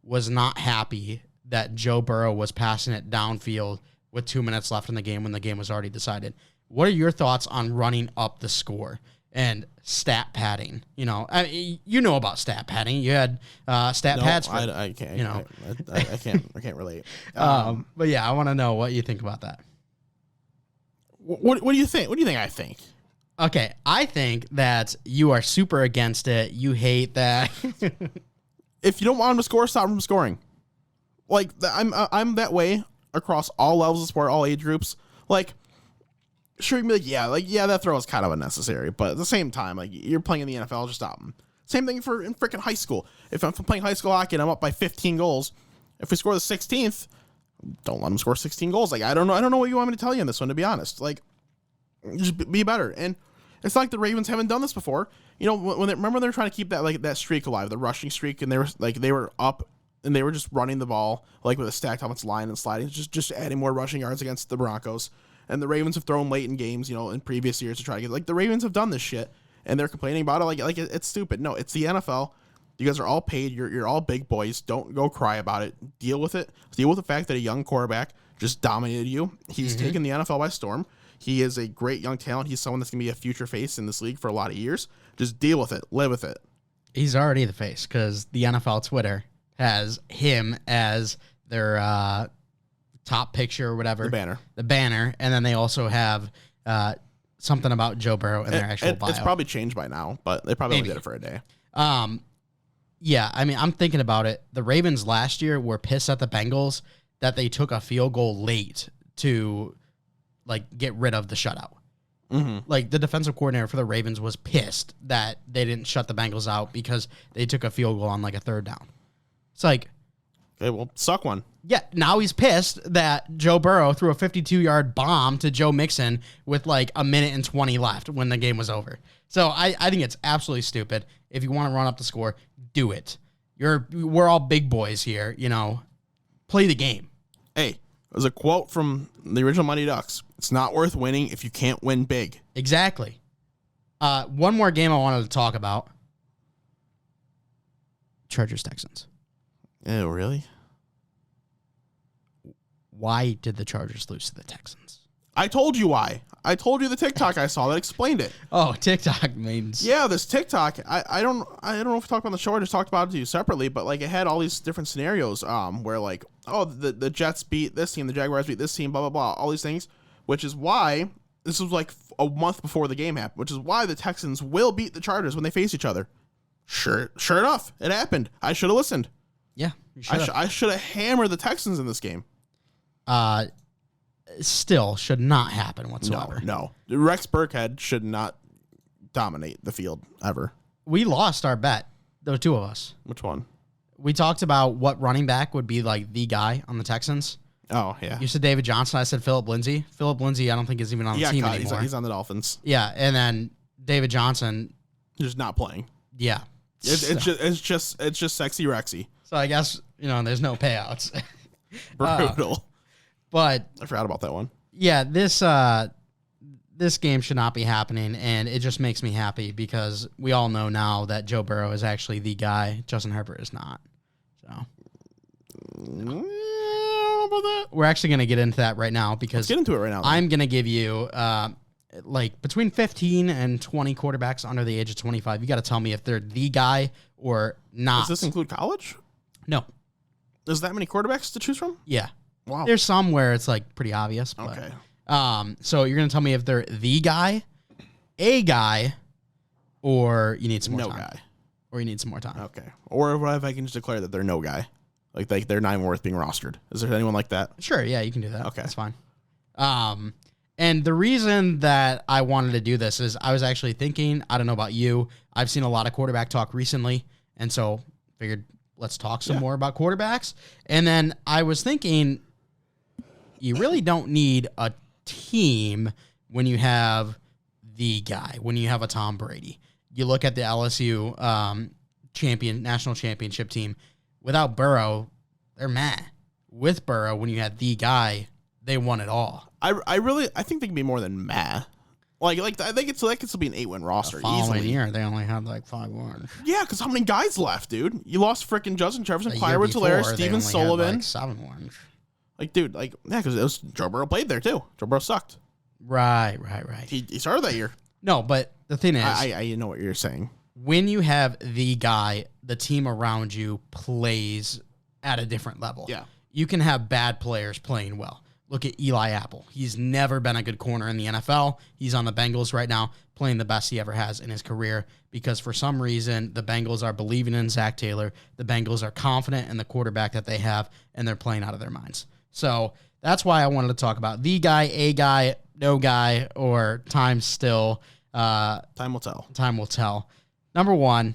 was not happy that Joe Burrow was passing it downfield with 2 minutes left in the game when the game was already decided. What are your thoughts on running up the score and stat padding? You know, you know about stat padding. You had pads. I can't. You know, I can't relate. But yeah, I want to know what you think about that. What do you think? What do you think I think? Okay, I think that you are super against it. You hate that. If you don't want him to score, stop him from scoring. Like I'm that way across all levels of sport, all age groups. Like, sure, you can be like, yeah, that throw is kind of unnecessary, but at the same time, like, you're playing in the NFL, just stop him. Same thing in freaking high school. If I'm playing high school hockey and I'm up by 15 goals, if we score the 16th, don't let him score 16 goals. Like, I don't know what you want me to tell you in this one, to be honest. Like, just be better. And It's not like the Ravens haven't done this before. You know, remember they were trying to keep that streak alive, the rushing streak, and they were up and they were just running the ball like with a stacked offensive line and sliding, just adding more rushing yards against the Broncos. And the Ravens have thrown late in games, in previous years to try to get the Ravens have done this shit, and they're complaining about it like it's stupid. No, it's the NFL. You guys are all paid. You're all big boys. Don't go cry about it. Deal with it. Deal with the fact that a young quarterback just dominated you. He's taken the NFL by storm. He is a great young talent. He's someone that's going to be a future face in this league for a lot of years. Just deal with it. Live with it. He's already the face because the NFL Twitter has him as their top picture or whatever. The banner. And then they also have something about Joe Burrow in their actual bio. It's probably changed by now, but they probably only did it for a day. Yeah, I mean, I'm thinking about it. The Ravens last year were pissed at the Bengals that they took a field goal late to, get rid of the shutout. Mm-hmm. The defensive coordinator for the Ravens was pissed that they didn't shut the Bengals out because they took a field goal on, a third down. It's like... Okay, well, suck one. Yeah, now he's pissed that Joe Burrow threw a 52-yard bomb to Joe Mixon with, a minute and 20 left when the game was over. So I think it's absolutely stupid. If you want to run up the score, do it. We're all big boys here, Play the game. Hey, there's a quote from the original Mighty Ducks. It's not worth winning if you can't win big. Exactly. One more game I wanted to talk about. Chargers-Texans. Oh, really? Why did the Chargers lose to the Texans? I told you why. I told you the TikTok I saw that explained it. Oh, TikTok means... Yeah, this TikTok. I don't know if we talked about it on the show or just talked about it to you separately, but it had all these different scenarios where the Jets beat this team, the Jaguars beat this team, blah, blah, blah, all these things, which is why this was a month before the game happened, which is why the Texans will beat the Chargers when they face each other. Sure enough, it happened. I should have listened. Yeah, I should have hammered the Texans in this game. Still should not happen whatsoever. No. Rex Burkhead should not dominate the field ever. We lost our bet. There were two of us. Which one? We talked about what running back would be the guy on the Texans. Oh, yeah. You said David Johnson. I said Phillip Lindsay. Phillip Lindsay, I don't think is even on the team anymore. He's on the Dolphins. Yeah, and then David Johnson. Just not playing. Yeah. It's just sexy Rexy. So I guess, there's no payouts. Brutal. But I forgot about that one. Yeah, this game should not be happening, and it just makes me happy because we all know now that Joe Burrow is actually the guy. Justin Herbert is not. So I don't know about that. We're actually going to get into that right now because let's get into it right now. I'm going to give you between 15 and 20 quarterbacks under the age of 25. You got to tell me if they're the guy or not. Does this include college? No. There's that many quarterbacks to choose from? Yeah. Wow. There's some where it's pretty obvious. But, okay. So you're gonna tell me if they're the guy, a guy, or you need some more time. No guy. Or you need some more time. Okay. Or what if I can just declare that they're no guy? They're not even worth being rostered. Is there anyone like that? Sure. Yeah, you can do that. Okay. That's fine. And the reason that I wanted to do this is I was actually thinking, I don't know about you, I've seen a lot of quarterback talk recently, and so figured let's talk some more about quarterbacks. And then I was thinking, you really don't need a team when you have the guy, when you have a Tom Brady. You look at the LSU national championship team. Without Burrow, they're meh. With Burrow, when you had the guy, they won it all. I think they can be more than meh. I think it's that could still be an 8-win roster the following easily. year, they only had 5 wins. Yeah, because how many guys left, dude? You lost freaking Justin Jefferson, Clyde Edwards-Helaire, Steven Sullivan. 7 wins. Dude, because it was Joe Burrow played there too. Joe Burrow sucked. Right. He started that year. No, but the thing is, I know what you're saying. When you have the guy, the team around you plays at a different level. Yeah. You can have bad players playing well. Look at Eli Apple. He's never been a good corner in the NFL. He's on the Bengals right now, playing the best he ever has in his career because for some reason, the Bengals are believing in Zach Taylor. The Bengals are confident in the quarterback that they have, and they're playing out of their minds. So that's why I wanted to talk about the guy, a guy, no guy, or time still. Time will tell. Time will tell. Number 1,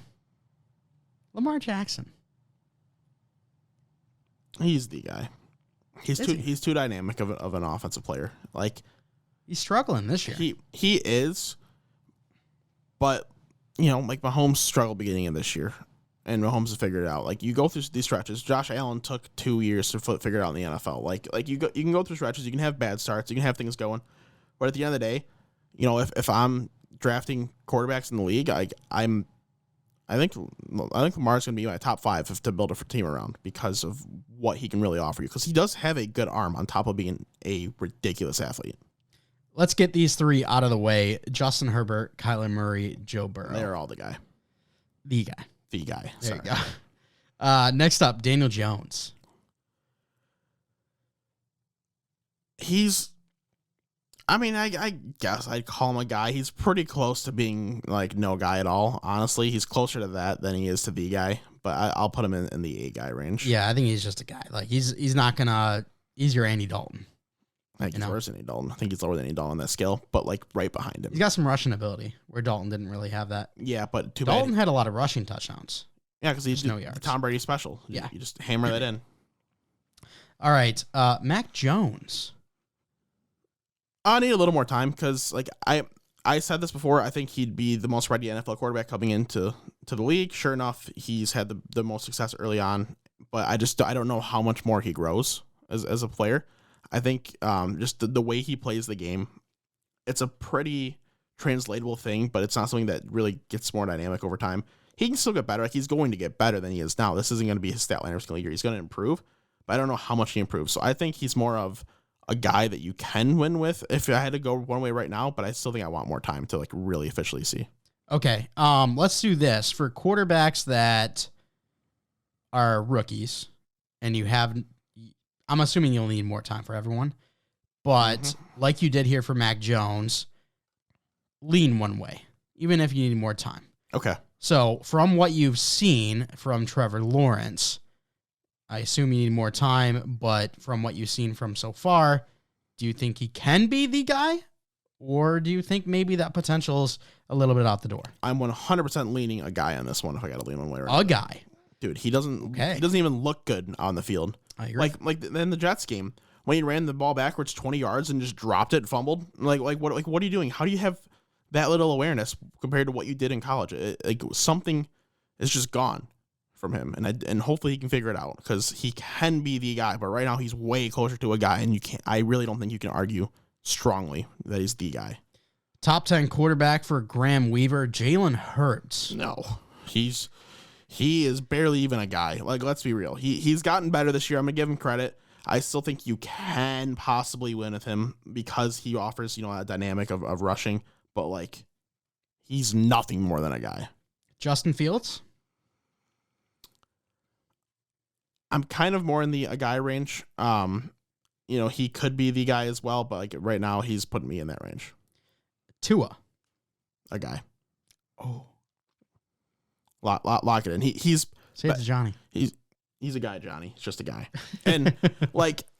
Lamar Jackson. He's the guy. He's too dynamic of an offensive player. He's struggling this year. He is, But, you know, like Mahomes struggled beginning of this year, and Mahomes has figured it out. Like, you go through these stretches. Josh Allen took 2 years to figure it out in the NFL. Like you can go through stretches. You can have bad starts. You can have things going. But at the end of the day, you know, if I'm drafting quarterbacks in the league, I think Lamar's going to be my top 5 to build a team around because of what he can really offer you. Because he does have a good arm on top of being a ridiculous athlete. Let's get these 3 out of the way. Justin Herbert, Kyler Murray, Joe Burrow. They're all the guy. The guy. The guy. There Sorry. you go. Next up, Daniel Jones. I guess I'd call him a guy. He's pretty close to being like no guy at all. Honestly, he's closer to that than he is to the guy. But I'll put him in the A guy range. Yeah, I think he's just a guy. Like he's not gonna. He's your Andy Dalton. I think he's worse than Andy Dalton. I think he's lower than Andy Dalton on that scale, but like right behind him. He's got some rushing ability where Dalton didn't really have that. Yeah, but Dalton had a lot of rushing touchdowns. Yeah, because he's no yards. Tom Brady special. Yeah, you just hammer that in. All right, Mac Jones. I need a little more time because, like I said this before, I think he'd be the most ready NFL quarterback coming into the league. Sure enough, he's had the most success early on, but I don't know how much more he grows as a player. I think just the way he plays the game, it's a pretty translatable thing, but it's not something that really gets more dynamic over time. He can still get better. Like he's going to get better than he is now. This isn't going to be his stat line every single year. He's going to improve, but I don't know how much he improves. So I think he's more of a guy that you can win with if I had to go one way right now, but I still think I want more time to like really officially see. Okay. Let's do this for quarterbacks that are rookies and you have, I'm assuming you'll need more time for everyone, but like you did here for Mac Jones, lean one way, even if you need more time. Okay. So from what you've seen from Trevor Lawrence, I assume you need more time, but from what you've seen from so far, do you think he can be the guy? Or do you think maybe that potential's a little bit out the door? I'm 100% leaning a guy on this one if I got to lean one way or a guy. Dude, he doesn't even look good on the field. I agree. Like in the Jets game, when he ran the ball backwards 20 yards and just dropped it, fumbled. What are you doing? How do you have that little awareness compared to what you did in college? Something is just gone from him, and hopefully he can figure it out because he can be the guy. But right now he's way closer to a guy, and I really don't think you can argue strongly that he's the guy. Top 10 quarterback for Graham Weaver, Jalen Hurts. No, he is barely even a guy. Like, let's be real. He's gotten better this year. I'm gonna give him credit. I still think you can possibly win with him because he offers, a dynamic of rushing, but like he's nothing more than a guy. Justin Fields. I'm kind of more in a guy range. He could be the guy as well, but like right now he's putting me in that range. Tua. A guy. Oh. Lock it in. He's say it to Johnny. He's a guy, Johnny. He's just a guy. And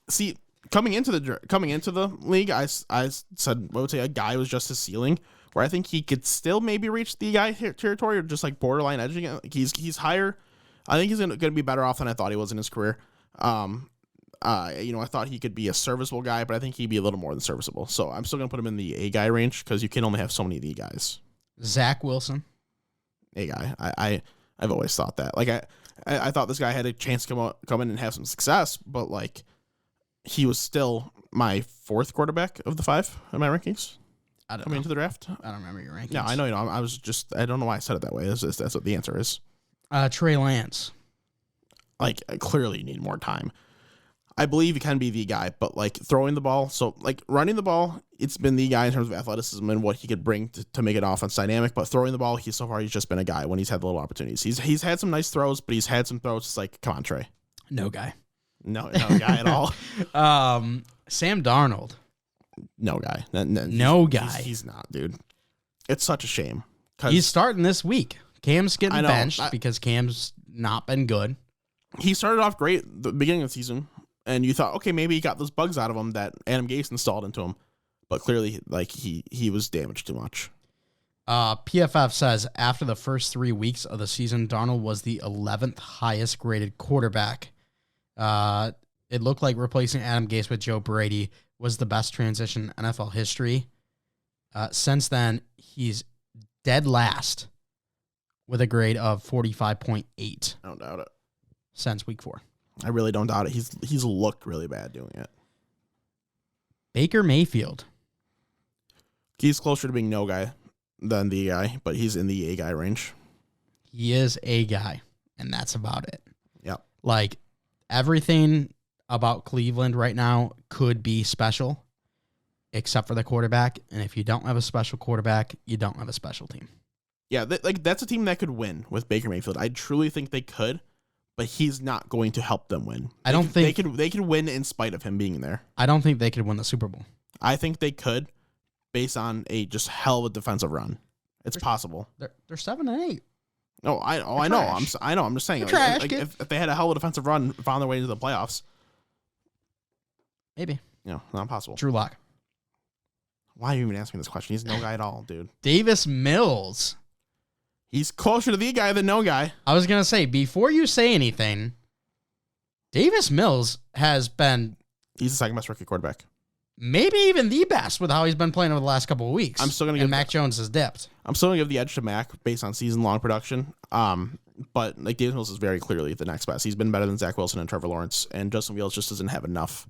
see, coming into the league, I said I would say a guy was just his ceiling, where I think he could still maybe reach the guy territory or just like borderline edging it. Like he's higher. I think he's going to be better off than I thought he was in his career. I thought he could be a serviceable guy, but I think he'd be a little more than serviceable. So I'm still going to put him in the A guy range because you can only have so many the guys. Zach Wilson. A guy. I've always thought that. Like I thought this guy had a chance to come in and have some success, but like he was still my 4th quarterback of the 5 in my rankings. I don't coming know. into the draft. I don't remember your rankings. No, I know you don't. I don't know why I said it that way. That's what the answer is. Trey Lance. Like, clearly you need more time. I believe he can be the guy, but like throwing the ball, so like running the ball, it's been the guy in terms of athleticism and what he could bring to make it offense dynamic. But throwing the ball, he's just been a guy when he's had the little opportunities. He's had some nice throws, but he's had some throws. It's like, come on, Trey. No guy. No guy at all. Sam Darnold. No guy. No guy. He's not, dude. It's such a shame. He's starting this week. Cam's getting benched because Cam's not been good. He started off great at the beginning of the season, and you thought, okay, maybe he got those bugs out of him that Adam Gase installed into him. But clearly, like, he was damaged too much. PFF says after the first 3 weeks of the season, Darnold was the 11th highest graded quarterback. It looked like replacing Adam Gase with Joe Brady was the best transition in NFL history. Since then, he's dead last with a grade of 45.8 I don't doubt it. since week 4. I really don't doubt it. He's looked really bad doing it. Baker Mayfield. He's closer to being no guy than the guy, but he's in the A guy range. He is a guy, and that's about it. Yep. Like, everything about Cleveland right now could be special, except for the quarterback. And if you don't have a special quarterback, you don't have a special team. Yeah, that's a team that could win with Baker Mayfield. I truly think they could, but he's not going to help them win. I don't think they could win in spite of him being there. I don't think they could win the Super Bowl. I think they could, based on a just hell of a defensive run. It's possible. They're 7-8. I know. Trash. I know. I'm just saying. They're trash, if they had a hell of a defensive run, found their way into the playoffs, Maybe. Not possible. Drew Lock. Why are you even asking this question? He's no guy at all, dude. Davis Mills. He's closer to the guy than no guy. I was going to say, before you say anything, Davis Mills has been He's the second best rookie quarterback. maybe even the best with how he's been playing over the last couple of weeks. I'm still gonna and give Mac Jones has dipped. I'm still gonna give the edge to Mac based on season long production. But like Davis Mills is very clearly the next best. He's been better than Zach Wilson and Trevor Lawrence, and Justin Fields just doesn't have enough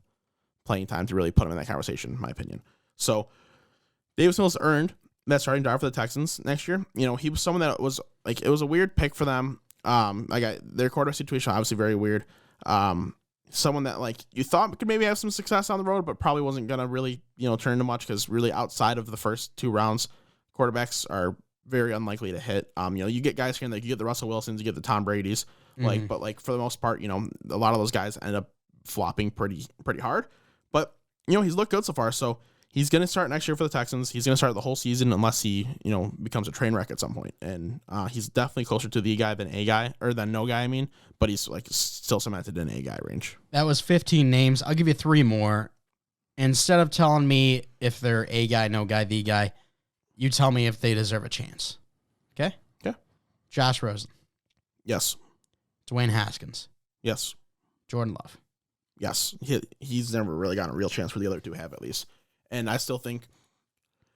playing time to really put him in that conversation, in my opinion. So Davis Mills earned that starting job for the Texans next year. He was someone that was like, it was a weird pick for them. Their quarterback situation obviously very weird. Someone that like you thought could maybe have some success on the road, but probably wasn't gonna really turn into much, because really outside of the first 2 rounds, quarterbacks are very unlikely to hit. You get guys here and there, you get the Russell Wilsons, you get the Tom Brady's, but for the most part, a lot of those guys end up flopping pretty hard. But he's looked good so far, so he's going to start next year for the Texans. He's going to start the whole season unless he, becomes a train wreck at some point. And he's definitely closer to the guy than a guy, or than no guy, I mean. But he's like still cemented in a guy range. That was 15 names. I'll give you 3 more. Instead of telling me if they're a guy, no guy, the guy, you tell me if they deserve a chance. Okay? Okay. Josh Rosen. Yes. Dwayne Haskins. Yes. Jordan Love. Yes. He's never really gotten a real chance, where the other 2 have, at least. And I still think,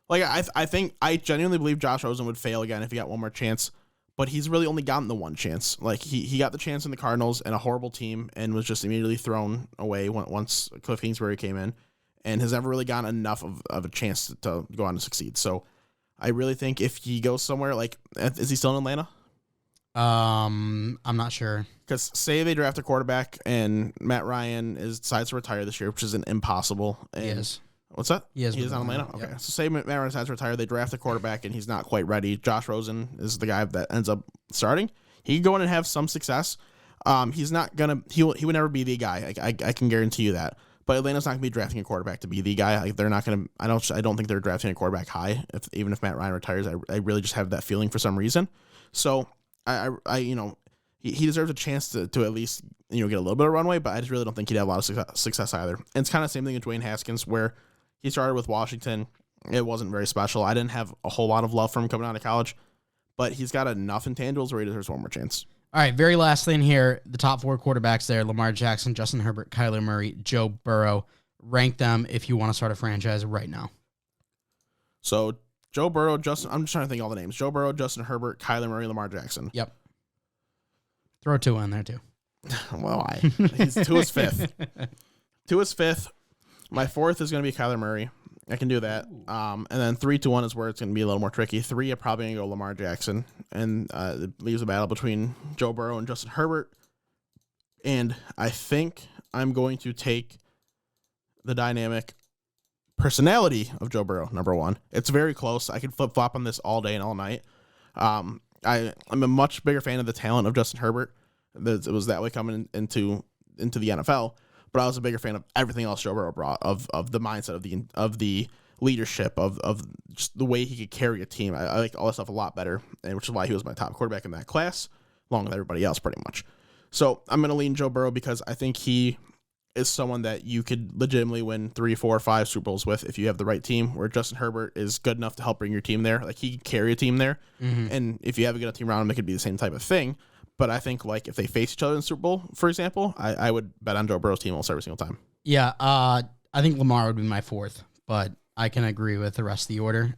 like, I genuinely believe Josh Rosen would fail again if he got one more chance, but he's really only gotten the one chance. Like, he got the chance in the Cardinals and a horrible team, and was just immediately thrown away once Cliff Kingsbury came in, and has never really gotten enough of a chance to go on to succeed. So I really think if he goes somewhere, like, is he still in Atlanta? I'm not sure. Because say they draft a quarterback and Matt Ryan decides to retire this year, which isn't impossible. And He is. What's that? He is on Atlanta? Yep. Okay. So say Matt Ryan decides to retire, they draft a quarterback and he's not quite ready. Josh Rosen is the guy that ends up starting. He can go in and have some success. He's not gonna. He would never be the guy. I can guarantee you that. But Atlanta's not gonna be drafting a quarterback to be the guy. Like, they're not gonna. I don't think they're drafting a quarterback high. Even if Matt Ryan retires, I really just have that feeling for some reason. So he deserves a chance to at least get a little bit of runway. But I just really don't think he'd have a lot of success either. And it's kind of the same thing with Dwayne Haskins, where he started with Washington. It wasn't very special. I didn't have a whole lot of love for him coming out of college, but he's got enough intangibles where he deserves one more chance. All right, very last thing here. The top 4 quarterbacks there: Lamar Jackson, Justin Herbert, Kyler Murray, Joe Burrow. Rank them if you want to start a franchise right now. So Joe Burrow, I'm just trying to think of all the names. Joe Burrow, Justin Herbert, Kyler Murray, Lamar Jackson. Yep. Throw 2 in there too. Well, he's 2 is 5th. 2 is 5th. My 4th is going to be Kyler Murray. I can do that. And then 3 to 1 is where it's going to be a little more tricky. 3, I'm probably going to go Lamar Jackson. And it leaves a battle between Joe Burrow and Justin Herbert. And I think I'm going to take the dynamic personality of Joe Burrow, number 1. It's very close. I could flip-flop on this all day and all night. I'm a much bigger fan of the talent of Justin Herbert. It was that way coming into the NFL. But I was a bigger fan of everything else Joe Burrow brought, of the mindset, of the leadership, of just the way he could carry a team. I like all that stuff a lot better, and which is why he was my top quarterback in that class, along with everybody else pretty much. So I'm going to lean Joe Burrow because I think he is someone that you could legitimately win 3, 4, 5 Super Bowls with if you have the right team, where Justin Herbert is good enough to help bring your team there. Like, he could carry a team there, and if you have a good team around him, it could be the same type of thing. But I think, like, if they face each other in the Super Bowl, for example, I would bet on Joe Burrow's team almost every single time. Yeah, I think Lamar would be my 4th, but I can agree with the rest of the order.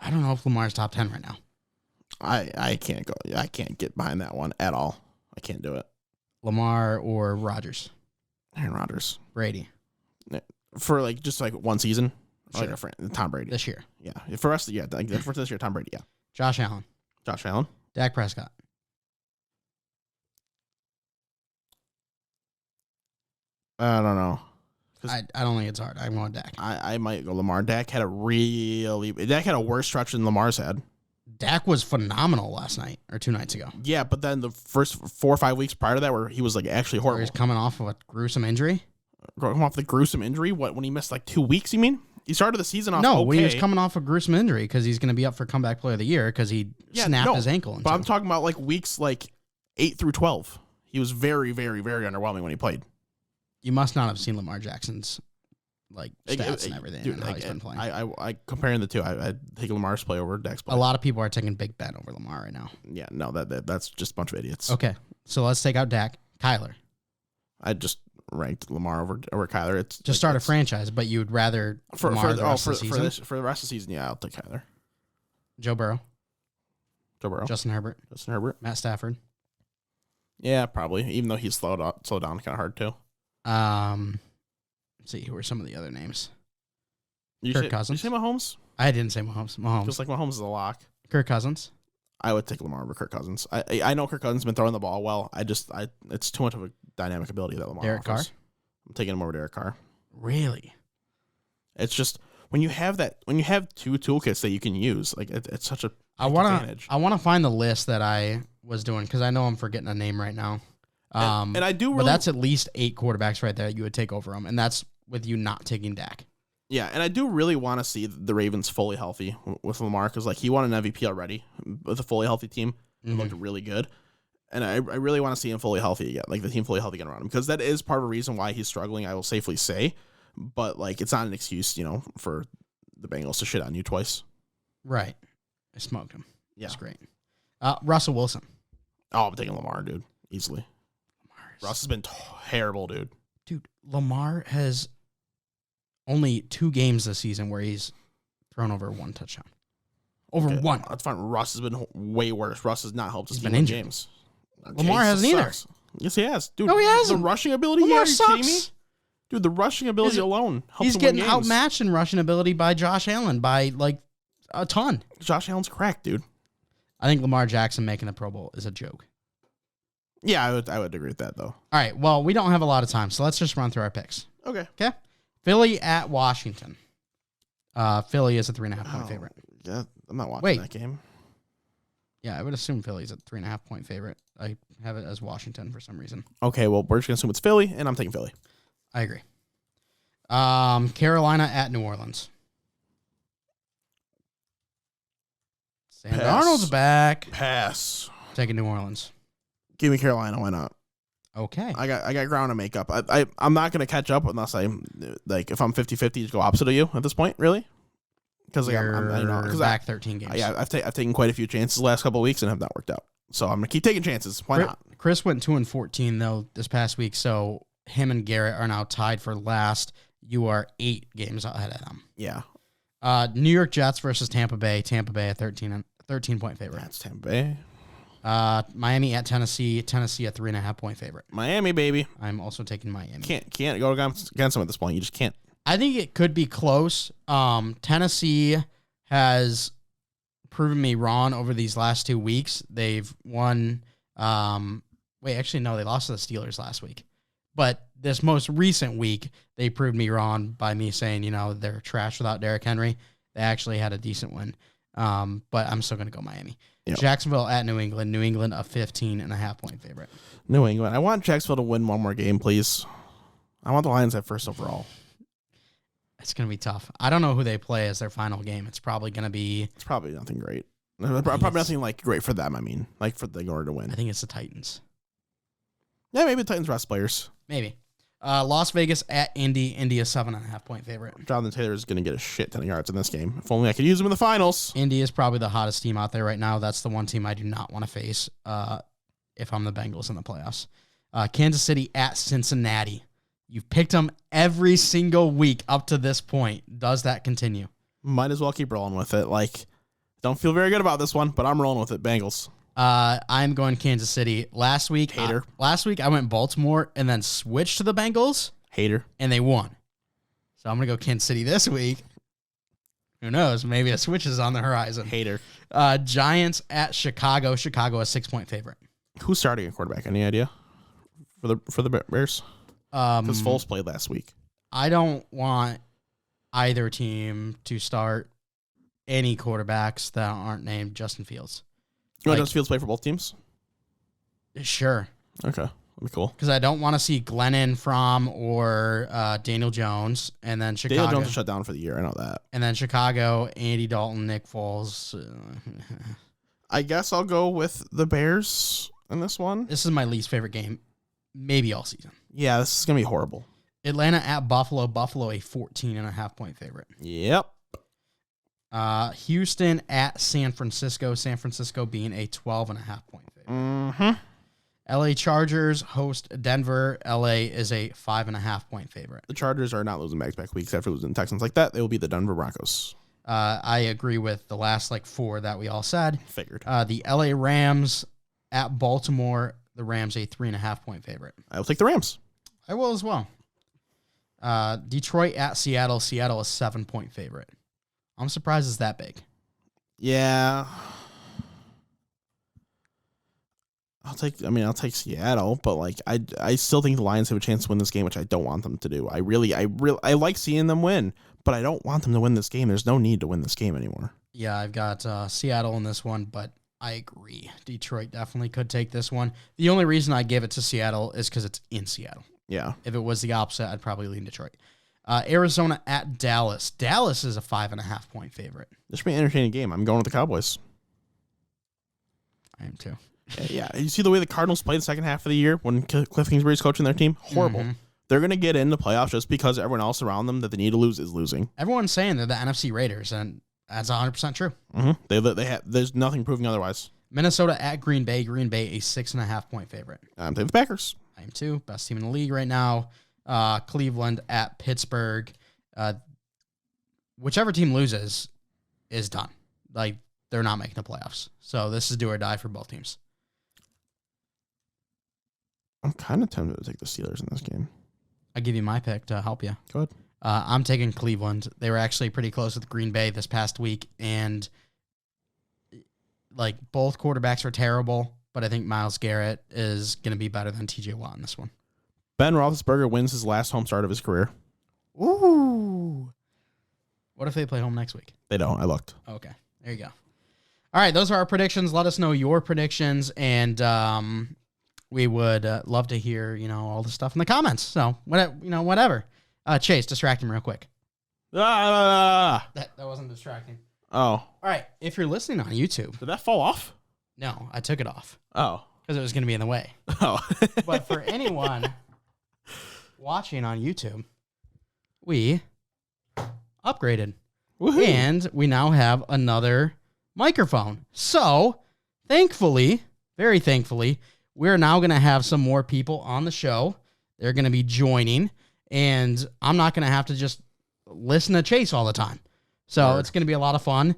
I don't know if Lamar's top 10 right now. I can't go. I can't get behind that one at all. I can't do it. Lamar or Rodgers? Aaron Rodgers. Brady. For like just like one season. Sure. Like a friend, Tom Brady. This year. Yeah. For us, yeah. Like for this year, Tom Brady. Yeah. Josh Allen. Josh Allen. Dak Prescott. I don't know. I don't think it's hard. I'm going Dak. I might go Lamar. Dak had a worse stretch than Lamar's had. Dak was phenomenal last night or 2 nights ago. Yeah, but then the first 4 or 5 weeks prior to that, where he was like actually Where horrible. he's coming off of a gruesome injury. Coming off the gruesome injury. What, when he missed like 2 weeks? You mean he started the season off? No, okay. he was coming off a gruesome injury because he's going to be up for comeback player of the year because he snapped his ankle. But I'm talking about like weeks like 8 through 12. He was very, very, very underwhelming when he played. You must not have seen Lamar Jackson's like stats and everything. Dude, and how he's been playing. I comparing the two, I'd take Lamar's play over Dak's play. A lot of people are taking Big Ben over Lamar right now. Yeah, no, that's just a bunch of idiots. Okay, so let's take out Dak. Kyler. I just ranked Lamar over Kyler. It's just start a franchise, but you would rather Lamar the rest of the season? For the rest of the season. Yeah, I'll take Kyler. Joe Burrow. Justin Herbert. Matt Stafford. Yeah, probably. Even though he's slowed down kind of hard too. Let's see, who are some of the other names? Kirk Cousins. Did you say Mahomes? I didn't say Mahomes. Just like Mahomes is a lock. Kirk Cousins. I would take Lamar over Kirk Cousins. I know Kirk Cousins has been throwing the ball well. It's too much of a dynamic ability that Lamar Derek offers. Carr. I'm taking him over Derek Carr. Really? It's just when you have two toolkits that you can use, like it's such a advantage. I want to find the list that I was doing because I know I'm forgetting a name right now. And I do, but that's at least 8 quarterbacks right there that you would take over them, and that's with you not taking Dak. Yeah, and I do really want to see the Ravens fully healthy with Lamar because like he won an MVP already with a fully healthy team. It looked really good, and I really want to see him fully healthy again, like the team fully healthy again around him because that is part of the reason why he's struggling. I will safely say, but like it's not an excuse, for the Bengals to shit on you twice. Right, I smoked him. Yeah, that's great. Russell Wilson. Oh, I'm taking Lamar, dude, easily. Russ has been terrible, dude. Dude, Lamar has only 2 games this season where he's thrown over 1 touchdown. One. That's fine. Russ has been way worse. Russ has not helped his team been in injured. games. Lamar hasn't either. Yes, he has. Dude, no, he hasn't. The rushing ability Lamar are you kidding me? sucks. Dude, the rushing ability alone helps He's him getting win games. outmatched in rushing ability by Josh Allen by like a ton. Josh Allen's cracked, dude. I think Lamar Jackson making the Pro Bowl is a joke. Yeah, I would agree with that, though. All right, well, we don't have a lot of time, so let's just run through our picks. Okay. Philly at Washington. Philly is a 3.5-point favorite. Yeah, I'm not watching that game. Yeah, I would assume Philly's a 3.5-point favorite. I have it as Washington for some reason. Okay, well, we're just going to assume it's Philly, and I'm taking Philly. I agree. Carolina at New Orleans. Sam Darnold's back. Pass. Taking New Orleans. Give me Carolina. Why not? Okay. I got ground to make up. I'm not going to catch up unless if I'm 50-50, just go opposite of you at this point, really. Because I'm back 13 games. Yeah, I've taken quite a few chances the last couple of weeks and have not worked out. So I'm going to keep taking chances. Why not? Chris went 2-14 though this past week, so him and Garrett are now tied for last. You are 8 games ahead of them. Yeah. New York Jets versus Tampa Bay. Tampa Bay a 13-point favorite. That's Tampa Bay. Miami at Tennessee. Tennessee a 3.5-point favorite. Miami, baby. I'm also taking Miami. Can't go against them at this point. You just can't. I think it could be close. Tennessee has proven me wrong over these last 2 weeks. They've won. They lost to the Steelers last week. But this most recent week, they proved me wrong by me saying, they're trash without Derrick Henry. They actually had a decent win. But I'm still going to go Miami. Yep. Jacksonville at New England. New England a 15.5-point favorite. New England. I want Jacksonville to win one more game, please. I want the Lions at first overall. It's going to be tough. I don't know who they play as their final game. It's probably going to be... It's probably nothing great. Probably nothing great for them, in order to win. I think it's the Titans. Yeah, maybe the Titans rest players. Maybe. Las Vegas at Indy. Indy a 7.5-point favorite. Jonathan Taylor is going to get a shit ton of yards in this game. If only I could use him in the finals. Indy is probably the hottest team out there right now. That's the one team I do not want to face if I'm the Bengals in the playoffs. Kansas City at Cincinnati. You've picked them every single week up to this point. Does that continue? Might as well keep rolling with it. Don't feel very good about this one, but I'm rolling with it. Bengals. I'm going Kansas City. Last week Hater. I went Baltimore and then switched to the Bengals. Hater. And they won. So I'm going to go Kansas City this week. Who knows? Maybe a switch is on the horizon. Hater. Giants at Chicago. Chicago a 6-point favorite. Who's starting a quarterback? Any idea for the Bears? Because Foles played last week. I don't want either team to start any quarterbacks that aren't named Justin Fields. You want Justin Fields play for both teams? Sure. Okay. That'd be cool. Because I don't want to see Glennon From or Daniel Jones, and then Chicago. Daniel Jones is shut down for the year. I know that. And then Chicago, Andy Dalton, Nick Foles. I guess I'll go with the Bears in this one. This is my least favorite game, maybe all season. Yeah, this is going to be horrible. Atlanta at Buffalo. Buffalo a 14.5-point favorite. Yep. Houston at San Francisco. San Francisco being a 12.5-point favorite. Mm-hmm. LA Chargers host Denver. LA is a 5.5-point favorite. The Chargers are not losing back-to-back weeks after losing Texans like that. They will be the Denver Broncos. I agree with the last four that we all said. Figured. The LA Rams at Baltimore. The Rams a 3.5-point favorite. I will take the Rams. I will as well. Detroit at Seattle. Seattle a 7-point favorite. I'm surprised it's that big. Yeah. I'll take Seattle, but I still think the Lions have a chance to win this game, which I don't want them to do. I like seeing them win, but I don't want them to win this game. There's no need to win this game anymore. Yeah, I've got Seattle in this one, but I agree. Detroit definitely could take this one. The only reason I give it to Seattle is because it's in Seattle. Yeah. If it was the opposite, I'd probably lean Detroit. Arizona at Dallas. Dallas is a 5.5-point favorite. This should be an entertaining game. I'm going with the Cowboys. I am too. Yeah. You see the way the Cardinals played the second half of the year when Cliff Kingsbury's coaching their team? Horrible. Mm-hmm. They're going to get into playoffs just because everyone else around them that they need to lose is losing. Everyone's saying they're the NFC Raiders, and that's 100% true. Mm-hmm. There's nothing proving otherwise. Minnesota at Green Bay. Green Bay a 6.5-point favorite. I'm taking the Packers. I am too. Best team in the league right now. Cleveland at Pittsburgh. Whichever team loses is done. They're not making the playoffs. So this is do or die for both teams. I'm kind of tempted to take the Steelers in this game. I'll give you my pick to help you. Go ahead. I'm taking Cleveland. They were actually pretty close with Green Bay this past week, and both quarterbacks are terrible, but I think Myles Garrett is going to be better than TJ Watt in this one. Ben Roethlisberger wins his last home start of his career. Ooh. What if they play home next week? They don't. I looked. Okay. There you go. All right. Those are our predictions. Let us know your predictions, and we would love to hear, all the stuff in the comments. So, whatever. Chase, distract him real quick. That wasn't distracting. Oh. All right. If you're listening on YouTube. Did that fall off? No, I took it off. Oh. Because it was going to be in the way. Oh. But for anyone watching on YouTube, we upgraded. Woohoo. And we now have another microphone. So, thankfully, very thankfully, we're now going to have some more people on the show. They're going to be joining, and I'm not going to have to just listen to Chase all the time. So, It's going to be a lot of fun.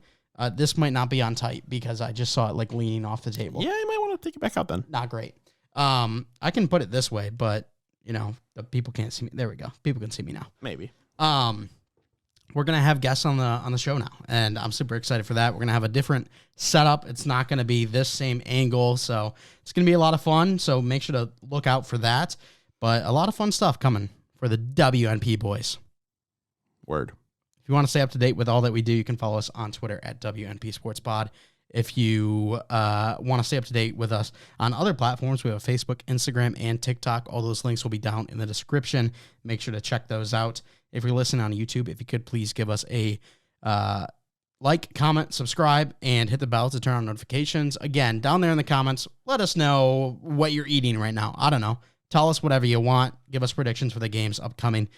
This might not be on tight because I just saw it leaning off the table. Yeah, you might want to take it back out then. Not great. I can put it this way, but the people can't see me. There we go. People can see me now. Maybe. We're gonna have guests on the show now, and I'm super excited for that. We're gonna have a different setup. It's not gonna be this same angle, so it's gonna be a lot of fun. So make sure to look out for that. But a lot of fun stuff coming for the WNP boys. Word. If you want to stay up to date with all that we do, you can follow us on Twitter at WNP Sports Pod. If you want to stay up to date with us on other platforms, we have Facebook, Instagram, and TikTok. All those links will be down in the description. Make sure to check those out. If you're listening on YouTube, if you could please give us a like, comment, subscribe, and hit the bell to turn on notifications. Again, down there in the comments, let us know what you're eating right now. I don't know. Tell us whatever you want. Give us predictions for the games upcoming.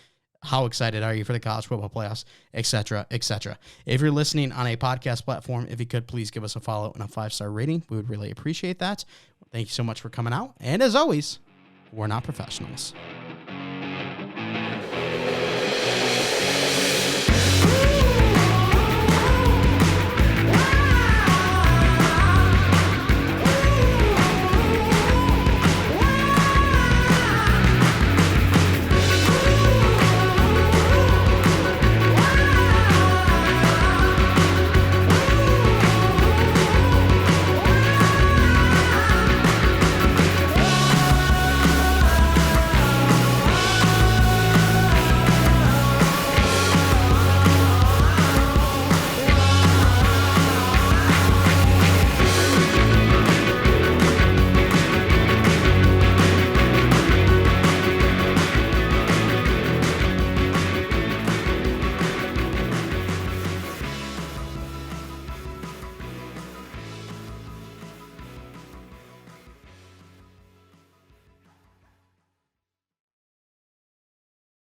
How excited are you for the college football playoffs, et cetera, et cetera. If you're listening on a podcast platform, if you could please give us a follow and a 5-star rating, we would really appreciate that. Thank you so much for coming out. And as always, we're not professionals.